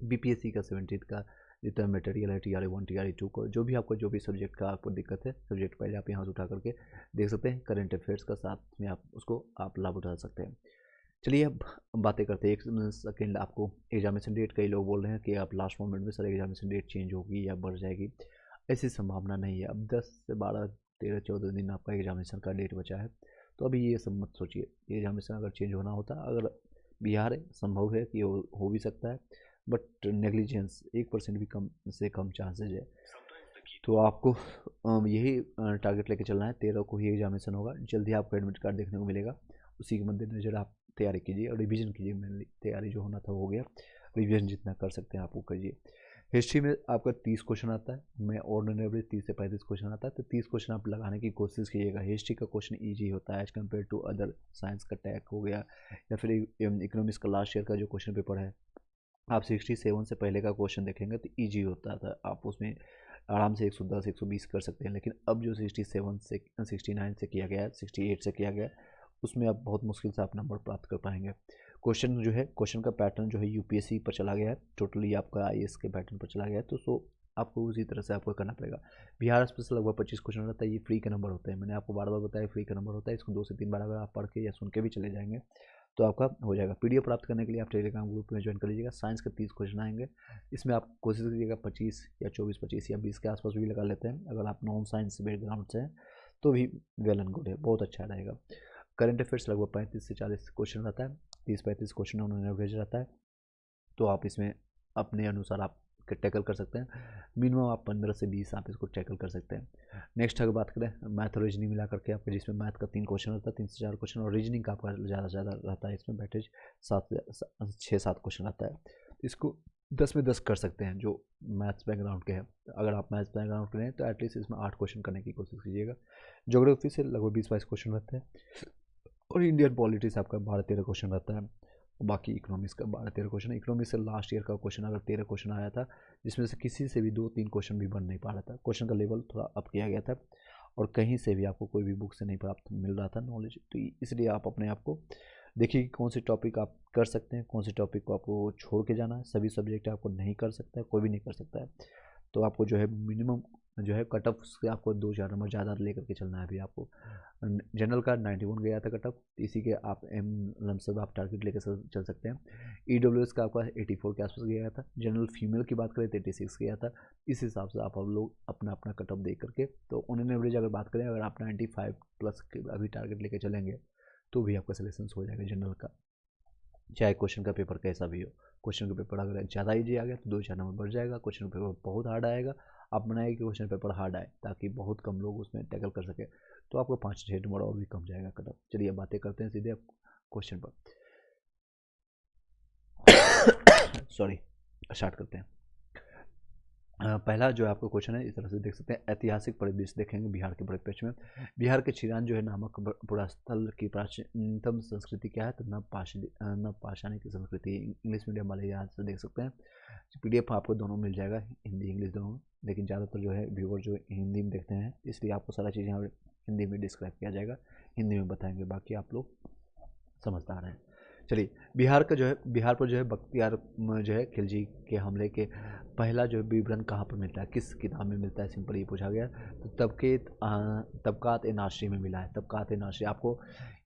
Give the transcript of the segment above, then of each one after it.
BPSC का 17 का जितना मटेरियल है, TRE 1 TRE 2 को, जो भी आपको जो भी सब्जेक्ट का आपको दिक्कत है, सब्जेक्ट पहले आप यहाँ से उठा करके देख सकते हैं। करंट अफेयर्स का साथ में आप उसको आप लाभ उठा सकते हैं। चलिए अब बातें करते हैं। एक सेकेंड, आपको एग्जामिनेशन डेट, कई लोग बोल रहे हैं कि आप लास्ट मोमेंट में सर एग्जामिनेशन डेट चेंज होगी या बढ़ जाएगी। ऐसी संभावना नहीं है। अब 10 से 12 13 14 दिन आपका एग्जामिनेशन का डेट बचा है, तो अभी ये सब मत सोचिए। एग्जामिनेशन अगर चेंज होना होता, अगर बिहार है, संभव है कि हो भी सकता है, बट नेग्लिजेंस 1% भी कम से कम चांसेज है। तो आपको यही टारगेट लेके चलना है। 13 को ही एग्जामिनेशन होगा, जल्दी आपको एडमिट कार्ड देखने को मिलेगा। उसी के मद्देनजर आप तैयारी कीजिए और रिवीजन कीजिए। मेनली तैयारी जो होना था वो हो गया, रिवीजन जितना कर सकते हैं आप वो करिए। हिस्ट्री में आपका 30 क्वेश्चन आता है, मैं ऑर्डिनरी एवरेज 30 से 35 क्वेश्चन आता है, तो 30 क्वेश्चन आप लगाने की कोशिश कीजिएगा। हिस्ट्री का क्वेश्चन ईजी होता है as compare to other. Science का टैग हो गया, या फिर इकोनॉमिक्स का लास्ट ईयर का जो क्वेश्चन पेपर है, आप 67 से पहले का क्वेश्चन देखेंगे तो ईजी होता था, आप उसमें आराम से 110 120 कर सकते हैं। लेकिन अब जो 67 से 69 से किया गया है, 68 से किया गया है, उसमें आप बहुत मुश्किल से आप नंबर प्राप्त कर पाएंगे। क्वेश्चन जो है, क्वेश्चन का पैटर्न जो है यूपीएससी पर चला गया है, टोटली आपका आईएएस के पैटर्न पर चला गया है, तो सो आपको उसी तरह से आपको करना पड़ेगा। बिहार स्पेशल लगभग 25 क्वेश्चन रहता है, ये फ्री के नंबर होते हैं। मैंने आपको बार बार बताया फ्री का नंबर होता है, इसको 2 से 3 बार अगर आप पढ़ के या सुन के भी चले जाएंगे तो आपका हो जाएगा। पीडीएफ प्राप्त करने के लिए आप टेलीग्राम ग्रुप में ज्वाइन कर लीजिएगा। साइंस के 30 क्वेश्चन आएंगे, इसमें आप कोशिश कीजिएगा 25 या 24 25 या 20 के आसपास भी लगा लेते हैं। अगर आप नॉन साइंस बैकग्राउंड से हैं तो भी वेल एंड गुड है, बहुत अच्छा रहेगा। करंट अफेयर्स लगभग 35 से 40 क्वेश्चन रहता है, 30-35 क्वेश्चन उन्होंने एवरेज रहता है, तो आप इसमें अपने अनुसार आप टैकल कर सकते हैं। मिनिमम आप 15 से 20 आप इसको टैकल कर सकते हैं। नेक्स्ट अगर बात करें मैथ और रीजनिंग मिला करके आपका, जिसमें मैथ का 3 क्वेश्चन रहता है, 3 से 4 क्वेश्चन, और रीजनिंग का आपका ज़्यादा से ज़्यादा रहता है, इसमें बैटेज 6-7 क्वेश्चन रहता है। इसको 10 में 10 कर सकते हैं जो मैथ्स बैकग्राउंड के हैं। अगर आप मैथ्स बैकग्राउंड के हैं तो एटलीस्ट इसमें 8 क्वेश्चन करने की कोशिश कीजिएगा। ज्योग्राफी से लगभग 20-22 क्वेश्चन रहते हैं, और इंडियन पॉलिटिक्स आपका 12-13 क्वेश्चन रहता है। बाकी इकोनॉमिक्स का 12-13 क्वेश्चन। इकोनॉमिक्स से लास्ट ईयर का क्वेश्चन अगर 13 क्वेश्चन आया था, जिसमें से किसी से भी 2-3 क्वेश्चन भी बन नहीं पा रहा था। क्वेश्चन का लेवल थोड़ा अप किया गया था, और कहीं से भी आपको कोई भी बुक से नहीं प्राप्त मिल रहा था नॉलेज। तो इसलिए आप अपने आप को देखिए कि कौन से टॉपिक आप कर सकते हैं, कौन से टॉपिक को आपको छोड़ के जाना है। सभी सब्जेक्ट आपको नहीं कर सकता है, कोई भी नहीं कर सकता है। तो आपको जो है मिनिमम जो है कट ऑफ से आपको 2-4 नंबर ज़्यादा लेकर के चलना है। अभी आपको जनरल का 91 गया था कट ऑफ, इसी के आप लमसम आप टारगेट लेकर चल सकते हैं। ईडब्ल्यूएस का आपका 84 के आसपास गया था। जनरल फीमेल की बात करें तो 86 गया था। इस हिसाब से आप लोग अपना अपना कट ऑफ देख करके, तो ऑन एवरेज अगर बात करें, अगर आप 95 प्लस अभी टारगेट लेके चलेंगे तो भी आपका सिलेक्शन हो जाएगा जनरल का, चाहे क्वेश्चन का पेपर कैसा भी हो। क्वेश्चन का पेपर अगर ज़्यादा ईजी आ गया तो 2-4 नंबर बढ़ जाएगा। क्वेश्चन का पेपर बहुत हार्ड आएगा, आप बनाइए कि क्वेश्चन पेपर हार्ड आए, ताकि बहुत कम लोग उसमें टैकल कर सके, तो आपको 5-6 नंबर और भी कम जाएगा कट ऑफ। चलिए बातें करते हैं सीधे क्वेश्चन पर। सॉरी, स्टार्ट करते हैं। पहला जो आपका क्वेश्चन है, इस तरह से देख सकते हैं। ऐतिहासिक परिदृश्य देखेंगे बिहार के परिप्रेक्ष्य में। बिहार के चिरान जो है नामक पुरास्थल की प्राचीनतम संस्कृति क्या है, तो नव पाषाणिक संस्कृति। इंग्लिश मीडियम वाले यहाँ से देख सकते हैं। पीडीएफ आपको दोनों मिल जाएगा, हिंदी इंग्लिश दोनों में, लेकिन ज़्यादातर जो है व्यूअर जो हिंदी में देखते हैं, इसलिए आपको सारा चीज़ यहाँ हिंदी में डिस्क्राइब किया जाएगा, हिंदी में बताएंगे, बाकी आप लोग समझदार हैं। चलिए, बिहार का जो है, बिहार पर जो है बख्तियार जो है खिलजी के हमले के पहला जो विवरण कहाँ पर मिलता है, किस किताब में मिलता है, सिंपल ये पूछा गया। तो तबकात ए नासरी में मिला है। तबकात ए नासरी, आपको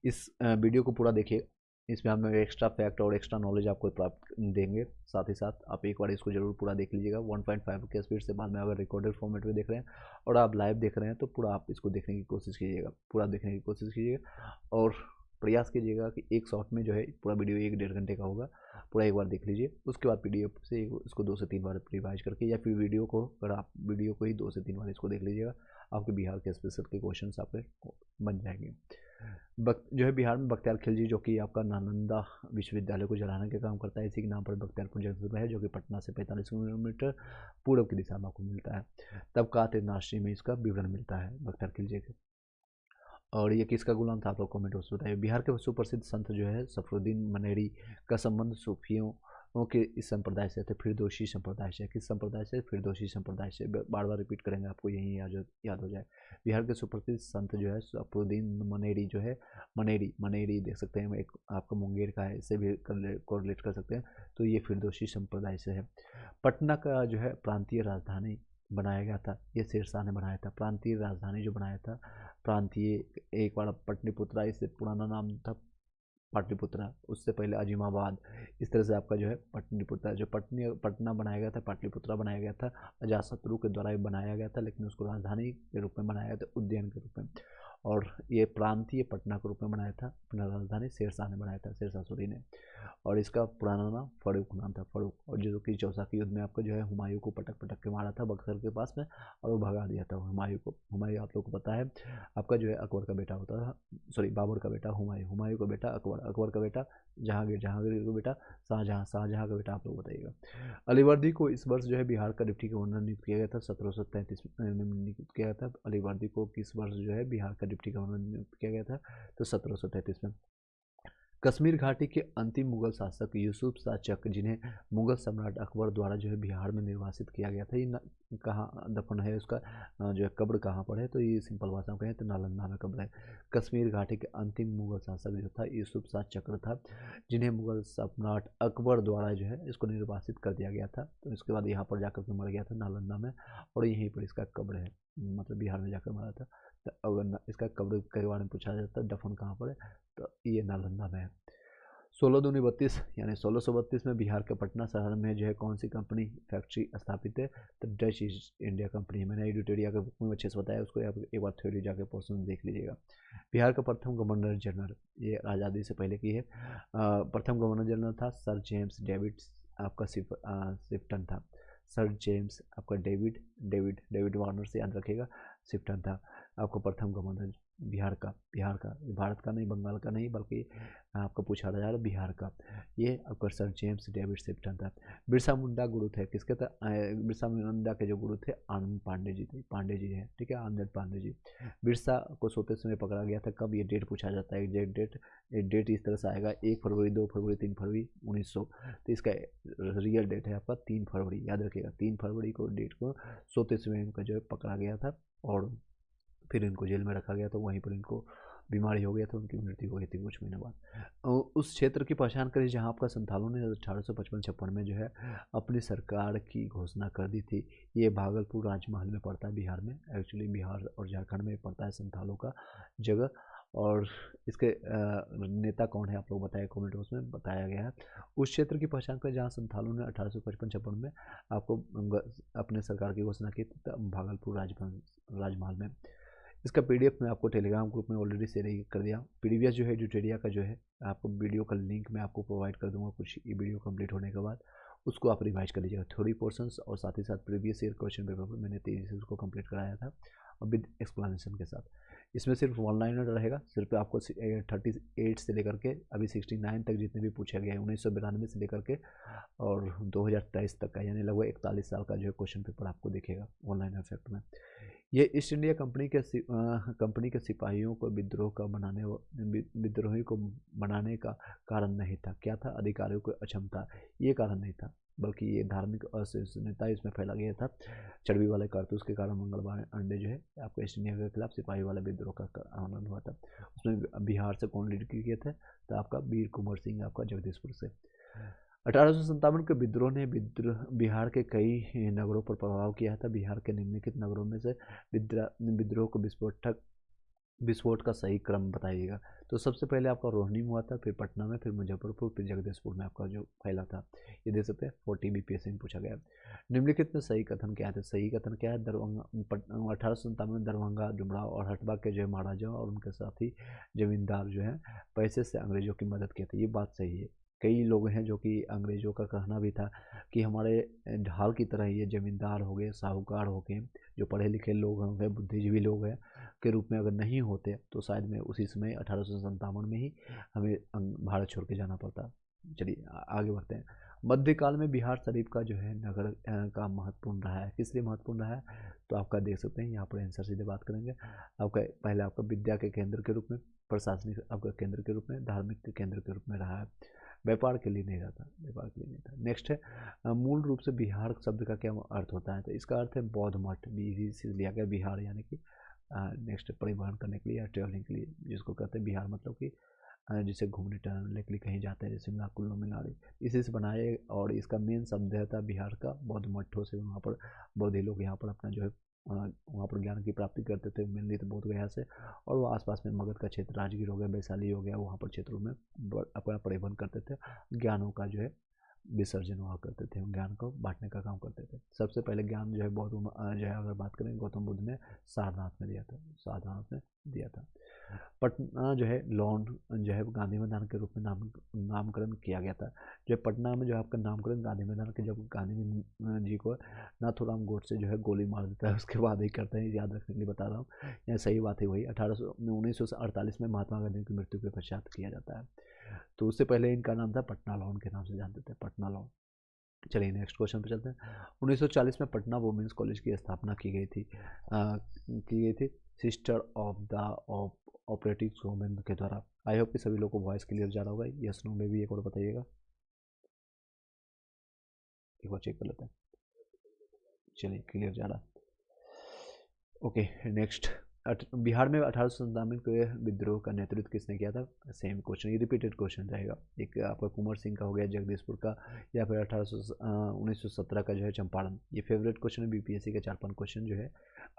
इस वीडियो को पूरा देखिए, इसमें हम एक्स्ट्रा फैक्ट और एक्स्ट्रा नॉलेज आपको प्राप्त देंगे। साथ ही साथ आप एक बार इसको जरूर पूरा देख लीजिएगा 1.5 के स्पीड से। बाद में अगर रिकॉर्डेड फॉर्मेट में देख रहे हैं और आप लाइव देख रहे हैं तो पूरा आप इसको देखने की कोशिश कीजिएगा, पूरा देखने की कोशिश कीजिएगा, और प्रयास कीजिएगा कि एक शॉट में जो है पूरा वीडियो 1-1.5 घंटे का होगा, पूरा एक बार देख लीजिए। उसके बाद पीडीएफ से इसको 2 से 3 बार रिवाइज करके, या फिर वीडियो को, अगर आप वीडियो को ही 2 से 3 बार इसको देख लीजिएगा, आपके बिहार के स्पेशल के क्वेश्चन आपके बन जाएंगे। जो है बिहार में बख्तियार खिलजी, जो कि आपका नालंदा विश्वविद्यालय को जलाने का काम करता है, इसी के नाम पर बख्तियारपुर जंक्शन है, जो कि पटना से 45 किलोमीटर पूर्व की दिशा में आपको मिलता है। तबकात नाशरी में इसका विवरण मिलता है बख्तियार खिलजी के। और ये किसका गुलाम था, आप लोग कमेंट बॉक्स बताइए। बिहार के सुप्रसिद्ध संत जो है सफरुद्दीन मनेरी का संबंध सूफियों ओके, इस संप्रदाय से थे, फिरदौसी संप्रदाय से। किस संप्रदाय से? फिरदौसी संप्रदाय से। बार बार रिपीट करेंगे, आपको यही याद हो जाए। बिहार के सुप्रसिद्ध संत जो है सफरुद्दीन मनेरी जो है, मनेरी देख सकते हैं, एक आपका मुंगेर का है, इससे भी कोरिलेट कर सकते हैं। तो ये फिरदौसी संप्रदाय से है। पटना का जो है प्रांतीय राजधानी बनाया गया था, ये शेरशाह ने बनाया था। प्रांतीय राजधानी जो बनाया था, प्रांतीय, एक बार पाटलिपुत्रा, इससे पुराना नाम था पाटलिपुत्रा, उससे पहले अजीमाबाद। इस तरह से आपका जो है पाटलिपुत्रा, जो पटना बनाया गया था, पाटलिपुत्रा बनाया गया था, अजातशत्रु के द्वारा बनाया गया था, लेकिन उसको राजधानी के रूप में बनाया गया था, उज्जैन के रूप में। और ये प्रांतीय पटना के रूप में बनाया था, अपना राजधानी शेरशाह ने बनाया था, शेरशाह सूरी ने। और इसका पुराना नाम फड़ुक नाम था, फड़ुक। और जो कि चौसा के युद्ध में आपका जो है हुमायूं को पटक पटक के मारा था बक्सर के पास में, और वो भगा दिया था हुमायूं को। हुमायूं आप लोग को पता है आपका जो है अकबर का बेटा होता था, सॉरी बाबर का बेटा हुमायूं, हुमायूं का बेटा अकबर, अकबर का बेटा जहांगीर, जहांगीर का बेटा शाहजहां, शाहजहां का बेटा आप लोग बताइएगा। अलीवर्दी को इस वर्ष जो है बिहार का डिप्टी गवर्नर नियुक्त किया गया था, 1733 में नियुक्त किया गया था। अलीवर्दी को किस वर्ष जो है बिहार का डिप्टी गवर्नर नियुक्त किया गया था? तो 1733 में। कश्मीर घाटी के अंतिम मुगल शासक यूसुफ शाह चक, जिन्हें मुगल सम्राट अकबर द्वारा जो है बिहार में निर्वासित किया गया था, ये कहाँ दफन है उसका, जो है कब्र कहाँ पर है? तो ये सिंपल भाषा में कहें तो नालंदा में कब्र है। कश्मीर घाटी के अंतिम मुगल शासक जो था यूसुफ शाह चक्र था, जिन्हें मुगल सम्राट अकबर द्वारा जो है इसको निर्वासित कर दिया गया था। तो इसके बाद यहाँ पर जाकर के मर गया था नालंदा में, और यहीं पर इसका कब्र है, मतलब बिहार में जाकर मरा था। तो अगर इसका कब्र के बारे में पूछा जाता है दफन कहाँ पर है, तो ये नालंदा में है। 16 दूनी 32, यानी 1632 में बिहार के पटना शहर में जो है कौन सी कंपनी फैक्ट्री स्थापित है? तो डच ईस्ट इंडिया कंपनी है। मैंने एडिटोरिया के बुक में अच्छे से बताया, उसको आप एक बार थ्योरी जाके पोर्शन देख लीजिएगा। बिहार का प्रथम गवर्नर जनरल, ये आज़ादी से पहले की है, प्रथम गवर्नर जनरल था सर जेम्स डेविड, आपका सिफ्टन था। सर जेम्स आपका डेविड वार्नर से याद रखेगा, सिफ्टन था आपका प्रथम गवर्नर बिहार का, भारत का नहीं, बंगाल का नहीं, बल्कि आपका पूछा जा रहा है बिहार का। ये आपका सर जेम्स डेविड सिफ्टन था। बिरसा मुंडा गुरु थे किसके था? बिरसा मुंडा के जो गुरु थे आनंद पांडे जी थे, पांडे जी हैं, ठीक है, आनंद पांडे जी। बिरसा को सोते समय पकड़ा गया था, कब? ये डेट पूछा जाता है, एग्जैक्ट डेट इस तरह से आएगा, 1 फरवरी, 2 फरवरी, 3 फरवरी 1900। तो इसका रियल डेट है आपका 3 फरवरी, याद रखिएगा, 3 फरवरी को डेट को सोते समय इनका जो है पकड़ा गया था, और फिर इनको जेल में रखा गया, तो वहीं पर इनको बीमारी हो गया था, उनकी मृत्यु हो गई थी कुछ महीने बाद। उस क्षेत्र की पहचान करें जहां आपका संथालों ने 1855-56 में जो है अपनी सरकार की घोषणा कर दी थी। ये भागलपुर राजमहल में पड़ता है, बिहार में, एक्चुअली बिहार और झारखंड में पड़ता है संथालों का जगह। और इसके नेता कौन है आप लोग बताए, कमेंट बॉक्स में बताया गया है। उस क्षेत्र की पहचान करें जहाँ संथालों ने 1855-56 में आपको अपने सरकार की घोषणा की थी, भागलपुर राजमहल में। इसका पीडीएफ मैं आपको टेलीग्राम ग्रुप में ऑलरेडी शेयर कर दिया। प्रीवियस जो है एडिटोरिया का जो है आपको वीडियो का लिंक मैं आपको प्रोवाइड कर दूंगा कुछ ये वीडियो कंप्लीट होने के बाद, उसको आप रिवाइज कर लीजिएगा, थ्योरी पोर्शंस और साथ ही साथ प्रीवियस ईयर क्वेश्चन पेपर पर मैंने तेज़ी से उसको कंप्लीट कराया था, और विद एक्सप्लेनेशन के साथ। इसमें सिर्फ 1 लाइनर रहेगा, सिर्फ आपको 38 से लेकर के अभी 69 तक जितने भी पूछे गए हैं, 1992 से लेकर के और 2023 तक का, यानी लगभग 41 साल का जो है क्वेश्चन पेपर आपको दिखेगा 1 लाइनर फैक्ट में। ये ईस्ट इंडिया कंपनी के सिपाहियों को विद्रोही को बनाने का कारण नहीं था। क्या था? अधिकारियों को अक्षमता, ये कारण नहीं था, बल्कि ये धार्मिक असहिष्णुता इसमें फैला गया था। चर्बी वाले कारतूस के कारण मंगलवार अंडे जो है आपको ईस्ट इंडिया के खिलाफ सिपाही वाला विद्रोह का आनंद हुआ था। उसमें बिहार से कौन लीड किए थे? तो आपका वीर कुंवर सिंह, आपका जगदीशपुर से। 1857 के विद्रोह ने बिहार के कई नगरों पर प्रभाव किया था। बिहार के निम्नलिखित नगरों में से विद्रोह को विस्फोट का सही क्रम बताइएगा। तो सबसे पहले आपका रोहिणी में हुआ था, फिर पटना में, फिर मुजफ्फरपुर, फिर जगदीशपुर में आपका जो फैला था। ये देख सकते हैं 40 बीपीएससी में पूछा गया। निम्नलिखित में सही कथन क्या है? सही कथन क्या है? 1857 में दरभंगा, डुमराव और हटवा के जो है महाराजा और उनके साथी जमींदार जो है पैसे से अंग्रेजों की मदद की थी। ये बात सही है। कई लोग हैं जो कि अंग्रेजों का कहना भी था कि हमारे ढाल की तरह ये जमींदार हो गए, साहूकार हो गए, जो पढ़े लिखे लोग हैं, बुद्धिजीवी लोग हैं के रूप में अगर नहीं होते तो शायद में उसी समय 1857 में ही हमें भारत छोड़ के जाना पड़ता। चलिए आगे बढ़ते हैं। मध्यकाल में बिहार शरीफ का जो है नगर का महत्वपूर्ण रहा है। किस लिए महत्वपूर्ण रहा है? तो आपका देख सकते हैं यहाँ पर आंसर सीधे बात करेंगे। आपका पहले आपका विद्या के केंद्र के रूप में, प्रशासनिक आपका केंद्र के रूप में, धार्मिक के केंद्र के रूप में रहा है। व्यापार के लिए नहीं रहा था, व्यापार के लिए नहीं था। नेक्स्ट है मूल रूप से बिहार शब्द का क्या अर्थ होता है, तो इसका अर्थ है बौद्ध मठ, भी से लिया गया बिहार, यानी कि नेक्स्ट परिवहन करने के लिए या ट्रेवलिंग के लिए, जिसको कहते हैं बिहार, मतलब कि जिसे घूमने टहलने के लिए कहीं जाते हैं, जैसे शिमला कुल्लू मनाली, इसी से बनाए। और इसका मेन शब्द था बिहार का बौद्ध मठों से, वहाँ पर बौद्धि लोग यहाँ पर अपना जो है वहाँ पर ज्ञान की प्राप्ति करते थे, मेनली तो बोध गया से, और वो आसपास में मगध का क्षेत्र, राजगीर हो गया, वैशाली हो गया, वहाँ पर क्षेत्रों में अपना परिवहन करते थे, ज्ञानों का जो है विसर्जन हुआ करते थे, ज्ञान को बांटने का काम करते थे। सबसे पहले ज्ञान जो है बौद्ध जो है अगर बात करें गौतम बुद्ध ने सारनाथ में दिया था, सारनाथ में दिया था। पटना जो है लॉन जो है गांधी मैदान के रूप में नामकरण किया गया था। जो पटना में जो आपका नामकरण गांधी मैदान के, जब गांधी जी को नाथूराम गोडसे जो है गोली मार देता है, उसके बाद ही करते हैं, याद रखने के लिए बता रहा हूँ, यह सही बात है। वही 1948 में महात्मा गांधी की मृत्यु के पश्चात किया जाता है। तो उससे पहले इनका नाम था पटना लॉन के नाम से जानते थे, पटना लॉन। चलिए नेक्स्ट क्वेश्चन पे चलते हैं। 1940 में पटना वुमेंस कॉलेज की स्थापना की गई थी sister of the operative women के द्वारा। आई होप कि सभी लोगों को वॉइस क्लियर जा रहा होगा। यस नो में भी एक और बताइएगा, एक बार चेक कर लेते हैं। चलिए क्लियर जा रहा। ओके नेक्स्ट, बिहार में 1897 के विद्रोह का नेतृत्व किसने किया था? सेम क्वेश्चन, ये रिपीटेड क्वेश्चन रहेगा। एक आपका कुंवर सिंह का हो गया जगदीशपुर का, या फिर 1917 का जो है चंपारण। ये फेवरेट क्वेश्चन है बीपीएससी का। 4-5 क्वेश्चन जो है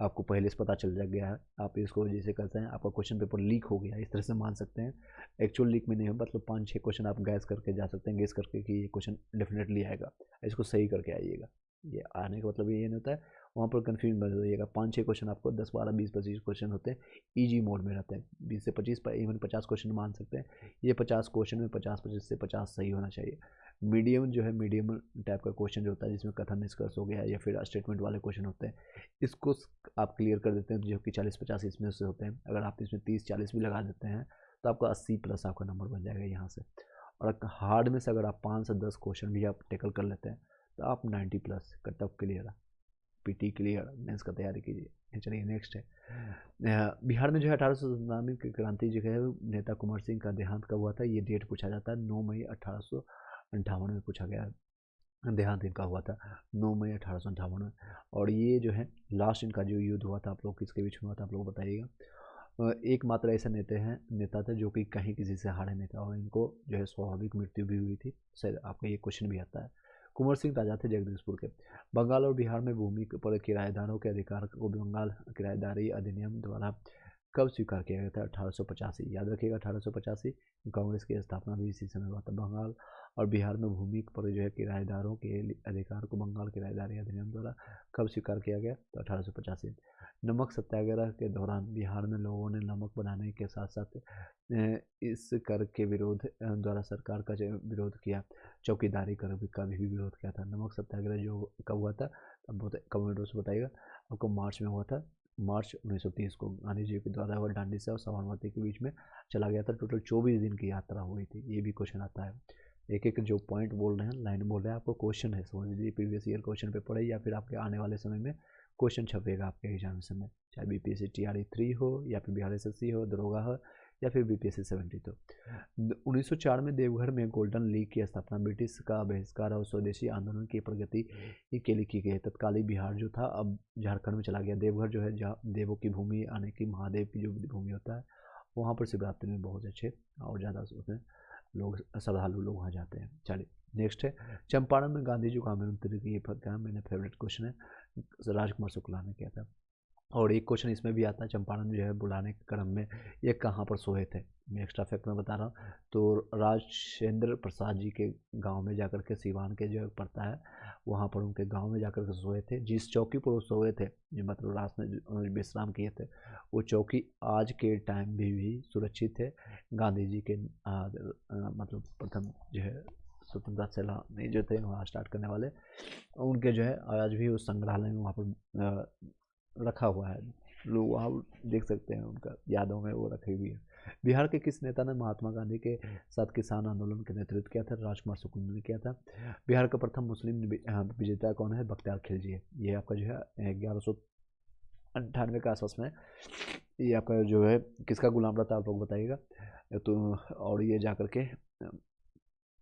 आपको पहले से पता चल गया है। आप इसको जैसे कहते हैं आपका क्वेश्चन पेपर लीक हो गया, इस तरह से मान सकते हैं। एक्चुअल लीक में नहीं हो, मतलब 5-6 क्वेश्चन आप गैस करके जा सकते हैं, गेस करके कि ये क्वेश्चन डेफिनेटली आएगा, इसको सही करके आइएगा। ये आने का मतलब ये नहीं होता है वहाँ पर कन्फ्यूज मत होइएगा। 5-6 क्वेश्चन आपको 10, 12, 20, 25 क्वेश्चन होते हैं, इजी मोड में रहते हैं। 20 से 25 पर इवन 50 क्वेश्चन मान सकते हैं। ये 50 क्वेश्चन में 50 से 50 सही होना चाहिए। मीडियम जो है, मीडियम टाइप का क्वेश्चन जो होता है, जिसमें कथन निष्कर्ष हो गया या फिर स्टेटमेंट वाले क्वेश्चन होते हैं, इसको आप क्लियर कर देते हैं, जो कि 40-50 इसमें से होते हैं। अगर आप इसमें 30-40 भी लगा देते हैं तो आपका 80+ आपका नंबर बन जाएगा यहाँ से। और हार्ड में से अगर आप 5 से 10 क्वेश्चन भी आप टेकल कर लेते हैं तो आप 90+ cut off clear, PT clear, mains का तैयारी कीजिए। चलिए नेक्स्ट है, बिहार में जो है 1897 की क्रांति जो है नेता कुंवर सिंह का देहांत कब हुआ था? ये डेट पूछा जाता है। 9 मई 1858 में पूछा गया है, देहांत इनका हुआ था 9 मई 1858 में। और ये जो है लास्ट इनका जो युद्ध हुआ था, आप लोग किसके बीच में हुआ था आप लोग बताइएगा। एकमात्र ऐसा नेता थे जो कि कहीं किसी से हारे नहीं था, और इनको जो है स्वाभाविक मृत्यु भी हुई थी। शायद आपका ये क्वेश्चन भी आता है। कुंवर सिंह राजा थे जगदीशपुर के। बंगाल और बिहार में भूमि पर किराएदारों के अधिकार को बंगाल किराएदारी अधिनियम द्वारा कब स्वीकार किया गया था? 1885। याद रखिएगा 1885। कांग्रेस की स्थापना भी इसी समय हुआ था। बंगाल और बिहार में भूमि पर जो है किराएदारों के अधिकार को बंगाल किराएदारी अधिनियम द्वारा कब स्वीकार किया गया? तो 1885। नमक सत्याग्रह के दौरान बिहार में लोगों ने नमक बनाने के साथ साथ इस कर के विरोध द्वारा सरकार का जो विरोध किया, चौकीदारी कर का भी विरोध किया था। नमक सत्याग्रह जो कब हुआ था अब कमेंट बॉक्स में बताइएगा। आपको मार्च में हुआ था, मार्च 1930 को गांधी जी के द्वारा वह दांडी से और साबरमती के बीच में चला गया था। टोटल 24 दिन की यात्रा हुई थी। ये भी क्वेश्चन आता है। एक एक जो पॉइंट बोल रहे हैं, लाइन बोल रहे हैं, आपको क्वेश्चन है, समझ लीजिए प्रीवियस ईयर क्वेश्चन पेपर है, या फिर आपके आने वाले समय में क्वेश्चन छपेगा आपके एग्जामिनेशन में, चाहे बीपीएससी TRE 3 हो या फिर बिहार SSC हो, दरोगा हो, या फिर BPSC 70। तो 1904 में देवघर में गोल्डन लीग की स्थापना ब्रिटिश का बहिष्कार और स्वदेशी आंदोलन की प्रगति के लिए की गई। तत्कालीन बिहार जो था अब झारखंड में चला गया। देवघर जो है जहाँ देवों की भूमि, यानी कि महादेव की जो भूमि होता है, वहाँ पर शिवरात्रि में बहुत अच्छे और ज़्यादा उसमें लोग, श्रद्धालु लोग वहाँ जाते हैं। चलिए नेक्स्ट है, चंपारण में गांधी जी को आमंत्रित किए क्या? मैंने फेवरेट क्वेश्चन है, राजकुमार शुक्ला ने किया था। और एक क्वेश्चन इसमें भी आता है, चंपारण जो है बुलाने के क्रम में ये कहाँ पर सोए थे? मैं एक्स्ट्रा फैक्ट में बता रहा हूँ। तो राजेंद्र प्रसाद जी के गांव में जाकर के, सीवान के जो पड़ता है, वहाँ पर उनके गांव में जाकर के सोए थे। जिस चौकी पर वो सोए थे, जो मतलब रात में विश्राम किए थे, वो चौकी आज के टाइम भी सुरक्षित है। गांधी जी के मतलब प्रथम जो है स्वतंत्रता सेनानी जो थे वहाँ स्टार्ट करने वाले, उनके जो है आज भी उस संग्रहालय में वहाँ पर रखा हुआ है। लोग वहाँ देख सकते हैं, उनका यादों में वो रखी हुई है। बिहार के किस नेता ने महात्मा गांधी के साथ किसान आंदोलन का नेतृत्व किया था? राजकुमार शुक्ला ने किया था। बिहार का प्रथम मुस्लिम विजेता कौन है? बख्तियार खिलजी है। ये आपका जो है 1198 के आसपास में ये आपका जो है किसका गुलाम रहा था आप लोग बताइएगा। तो और ये जा करके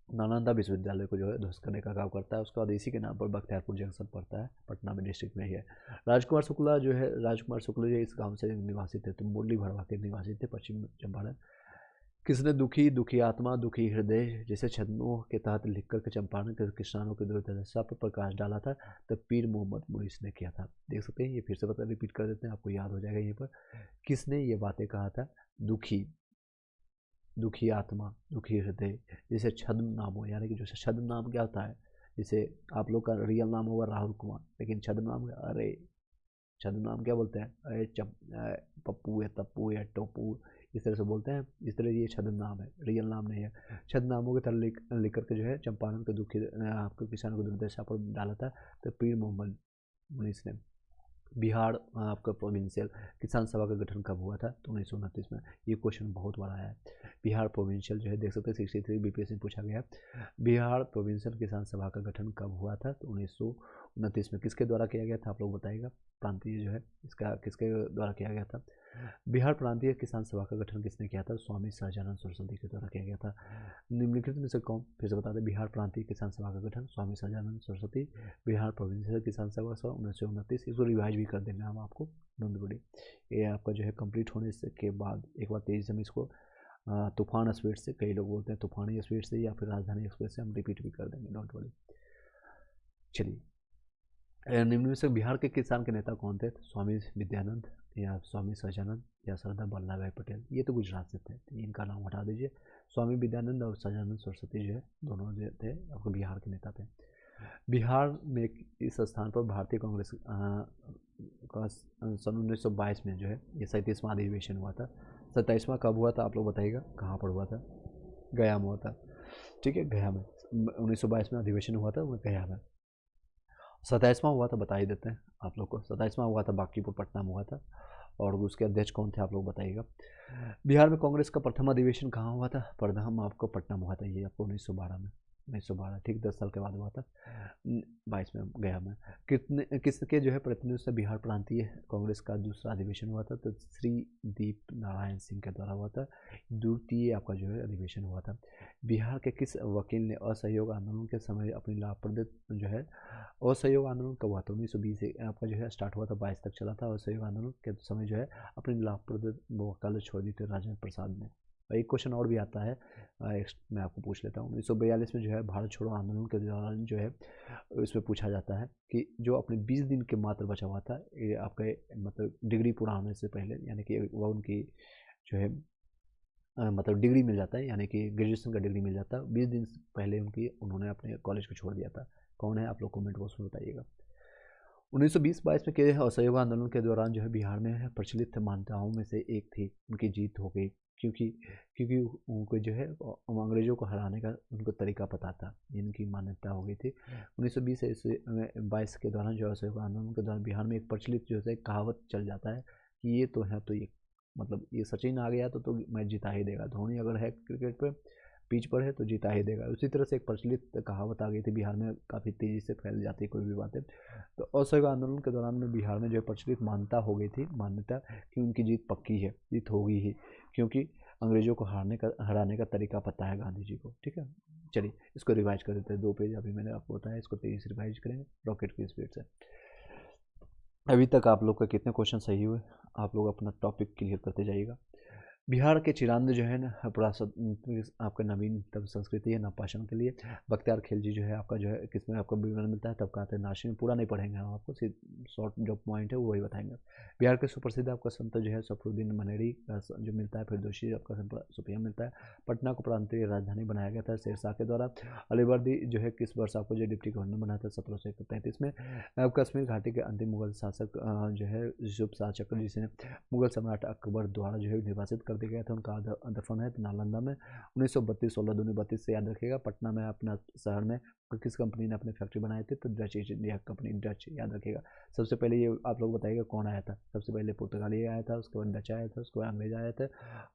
नालंदा विश्वविद्यालय को जो है ध्वस्त करने का काम करता है। उसके बाद इसी के नाम पर बख्तियारपुर जंक्शन पड़ता है, पटना में डिस्ट्रिक्ट में ही है। राजकुमार शुक्ला जो है, राजकुमार शुक्ला जो इस गांव से निवासी थे, तो मुरली भड़वा के निवासी थे, पश्चिम चंपारण। किसने दुखी दुखी आत्मा दुखी हृदय जैसे छंदों के तहत लिखकर के चंपारण के किसानों की दुर्दशा पर प्रकाश डाला था, तब पीर मोहम्मद मुनीस ने किया था। देख सकते हैं, ये फिर से पता रिपीट कर देते हैं, आपको याद हो जाएगा यहीं पर। किसने ये बातें कहा था? दुखी दुखी आत्मा दुखी हृदय जैसे छद्म नाम हो, यानी कि जो छद्म नाम क्या होता है, जैसे आप लोग का रियल नाम होगा राहुल कुमार, लेकिन छद्म नाम अरे छद्म नाम क्या बोलते हैं? अरे पप्पू या तप्पू या टोपू, इस तरह से बोलते हैं। इस तरह ये छद्म नाम है, रियल नाम नहीं है। छद्म नामों की तरह लिख करके जो है चंपारण के दुखी आपके किसानों की दुर्दशा पर डाला था, तो पीर मोहम्मद मुनीस ने। बिहार आपका प्रोविंशियल किसान सभा का गठन कब हुआ था? तो 1929 में। ये क्वेश्चन बहुत बड़ा है। बिहार प्रोविंशियल जो है देख सकते हैं 63 बीपीएससी में पूछा गया। बिहार प्रोविंशियल किसान सभा का गठन कब हुआ था? तो 1929 में। किसके द्वारा किया गया था आप लोग बताइएगा? प्रांतीय जो है इसका किसके द्वारा किया गया था? बिहार प्रांतीय किसान सभा का गठन किसने किया था? स्वामी सहजानंद सरस्वती के द्वारा किया गया था। निम्नलिखित में से कौन, फिर से बता दें, बिहार प्रांतीय किसान सभा का गठन स्वामी सहजानंद सरस्वती। बिहार प्रोविंशियल किसान सभा 1929। इसको रिवाइज भी कर देंगे हम आपको, डोंट वरी। ये आपका जो है कंप्लीट होने से के बाद एक बार तेजी से हम इसको तूफान स्पीड से, कई लोग बोलते हैं तूफानी स्पीड से या फिर राजधानी एक्सप्रेस से हम रिपीट भी कर देंगे, डोंट वरी। चलिए, निम्न में से बिहार के किसान के नेता कौन थे? स्वामी विद्यानंद या स्वामी सहजानंद या सरदार वल्लभ भाई पटेल। ये तो गुजरात से थे, तो इनका नाम हटा दीजिए। स्वामी विद्यानंद और सहजानंद सरस्वती जो है दोनों जो थे आपको बिहार के नेता थे। बिहार में इस स्थान पर भारतीय कांग्रेस का सन 1922 में जो है ये 37वां अधिवेशन हुआ था। 27वां कब हुआ था आप लोग बताइएगा? कहाँ पर हुआ था? गया में हुआ था, ठीक है, गया में 1922 में अधिवेशन हुआ था, वो गया में। 27वां हुआ था बता ही देते हैं आप लोग को। 27वां हुआ था बांकीपुर पटना में हुआ था, और उसके अध्यक्ष कौन थे आप लोग बताइएगा? बिहार में कांग्रेस का प्रथम अधिवेशन कहाँ हुआ था? प्रथम आपको पटना में हुआ था, ये आपको 1912 में, 1912 ठीक 10 साल के बाद हुआ था। 22 में गया में। किसके जो है प्रतिनिधित्व से बिहार प्रांतीय कांग्रेस का दूसरा अधिवेशन हुआ था? तो श्री दीप नारायण सिंह के द्वारा हुआ था। द्वितीय आपका जो है अधिवेशन हुआ था। बिहार के किस वकील ने असहयोग आंदोलन के समय अपनी लाभप्रद जो है, असहयोग आंदोलन कब हुआ था? 1920 से आपका जो है स्टार्ट हुआ था, 22 तक चला था। असहयोग आंदोलन के समय जो है अपनी लाभप्रद वकालत छोड़ दी थी राजेंद्र प्रसाद ने। एक क्वेश्चन और भी आता है, मैं आपको पूछ लेता हूँ। 1942 में जो है भारत छोड़ो आंदोलन के दौरान जो है इसमें पूछा जाता है कि जो अपने 20 दिन के मात्र बचा हुआ था, ये आपका मतलब डिग्री पूरा होने से पहले, यानी कि वह उनकी जो है मतलब डिग्री मिल जाता है, यानी कि ग्रेजुएशन का डिग्री मिल जाता है, 20 दिन पहले उन्होंने अपने कॉलेज को छोड़ दिया था। कौन है आप लोग कमेंट बॉक्स में बताइएगा। 1920-22 में के असहयोग आंदोलन के दौरान जो है बिहार में प्रचलित मान्यताओं में से एक थी, उनकी जीत हो गई, क्योंकि क्योंकि उनको जो है अंग्रेज़ों को हराने का उनको तरीका पता था, इनकी मान्यता हो गई थी। 1920 से 22 के दौरान जो असहयोग आंदोलन के दौरान बिहार में एक प्रचलित जो है कहावत चल जाता है कि ये तो है, तो ये मतलब ये सचिन आ गया तो मैच जिता ही देगा, धोनी अगर है क्रिकेट पे पिच पर है तो जीता ही देगा। उसी तरह से एक प्रचलित कहावत आ गई थी बिहार में, काफ़ी तेज़ी से फैल जाती है कोई भी बातें। तो असहयोग आंदोलन के दौरान में बिहार में जो है प्रचलित मान्यता हो गई थी, मान्यता कि उनकी जीत पक्की है, जीत होगी ही, क्योंकि अंग्रेज़ों को हराने का तरीका पता है गांधी जी को, ठीक है। चलिए इसको रिवाइज कर देते हैं, 2 पेज अभी मैंने आपको बताया, इसको तेज़ी से रिवाइज करेंगे रॉकेट की स्पीड से। अभी तक आप लोग का कितने क्वेश्चन सही हुए, आप लोग अपना टॉपिक क्लियर करते जाइएगा। बिहार के चिरांद जो है ना आपका नवीनतम संस्कृति है नवपाषाण के लिए। बख्तियार खिलजी जो है आपका जो है किसमें आपको विवरण मिलता है? तब कहते हैं नाशी में। पूरा नहीं पढ़ेंगे हम, आपको सिर्फ शॉर्ट जो पॉइंट है वही बताएंगे। बिहार के सुप्रसिद्ध आपका संत जो है सफरुद्दीन मनहरी जो मिलता है, फिरदौसी आपका सुफिया मिलता है। पटना को प्रांतीय राजधानी बनाया गया था शेरशाह के द्वारा। अलीवर्दी जो है किस वर्ष आपको जो डिप्टी गवर्नर बनाया था? 1733 में। कश्मीर घाटी के अंतिम मुगल शासक जो है यूसुफ शाह चक्र, जिसे मुगल सम्राट अकबर द्वारा जो है निर्वासित कर दिया गया था, उनका दफन है नालंदा में। 1932 16/2/32 से याद रखिएगा। पटना में अपना शहर में किस कंपनी ने अपने फैक्ट्री बनाए थे? तो Dutch east India company, Dutch, याद रखिएगा। सबसे पहले ये आप लोग बताइएगा कौन आया था? सबसे पहले पुर्तगाली आया था, उसके बाद डच आया था, उसके बाद अंग्रेज आया था,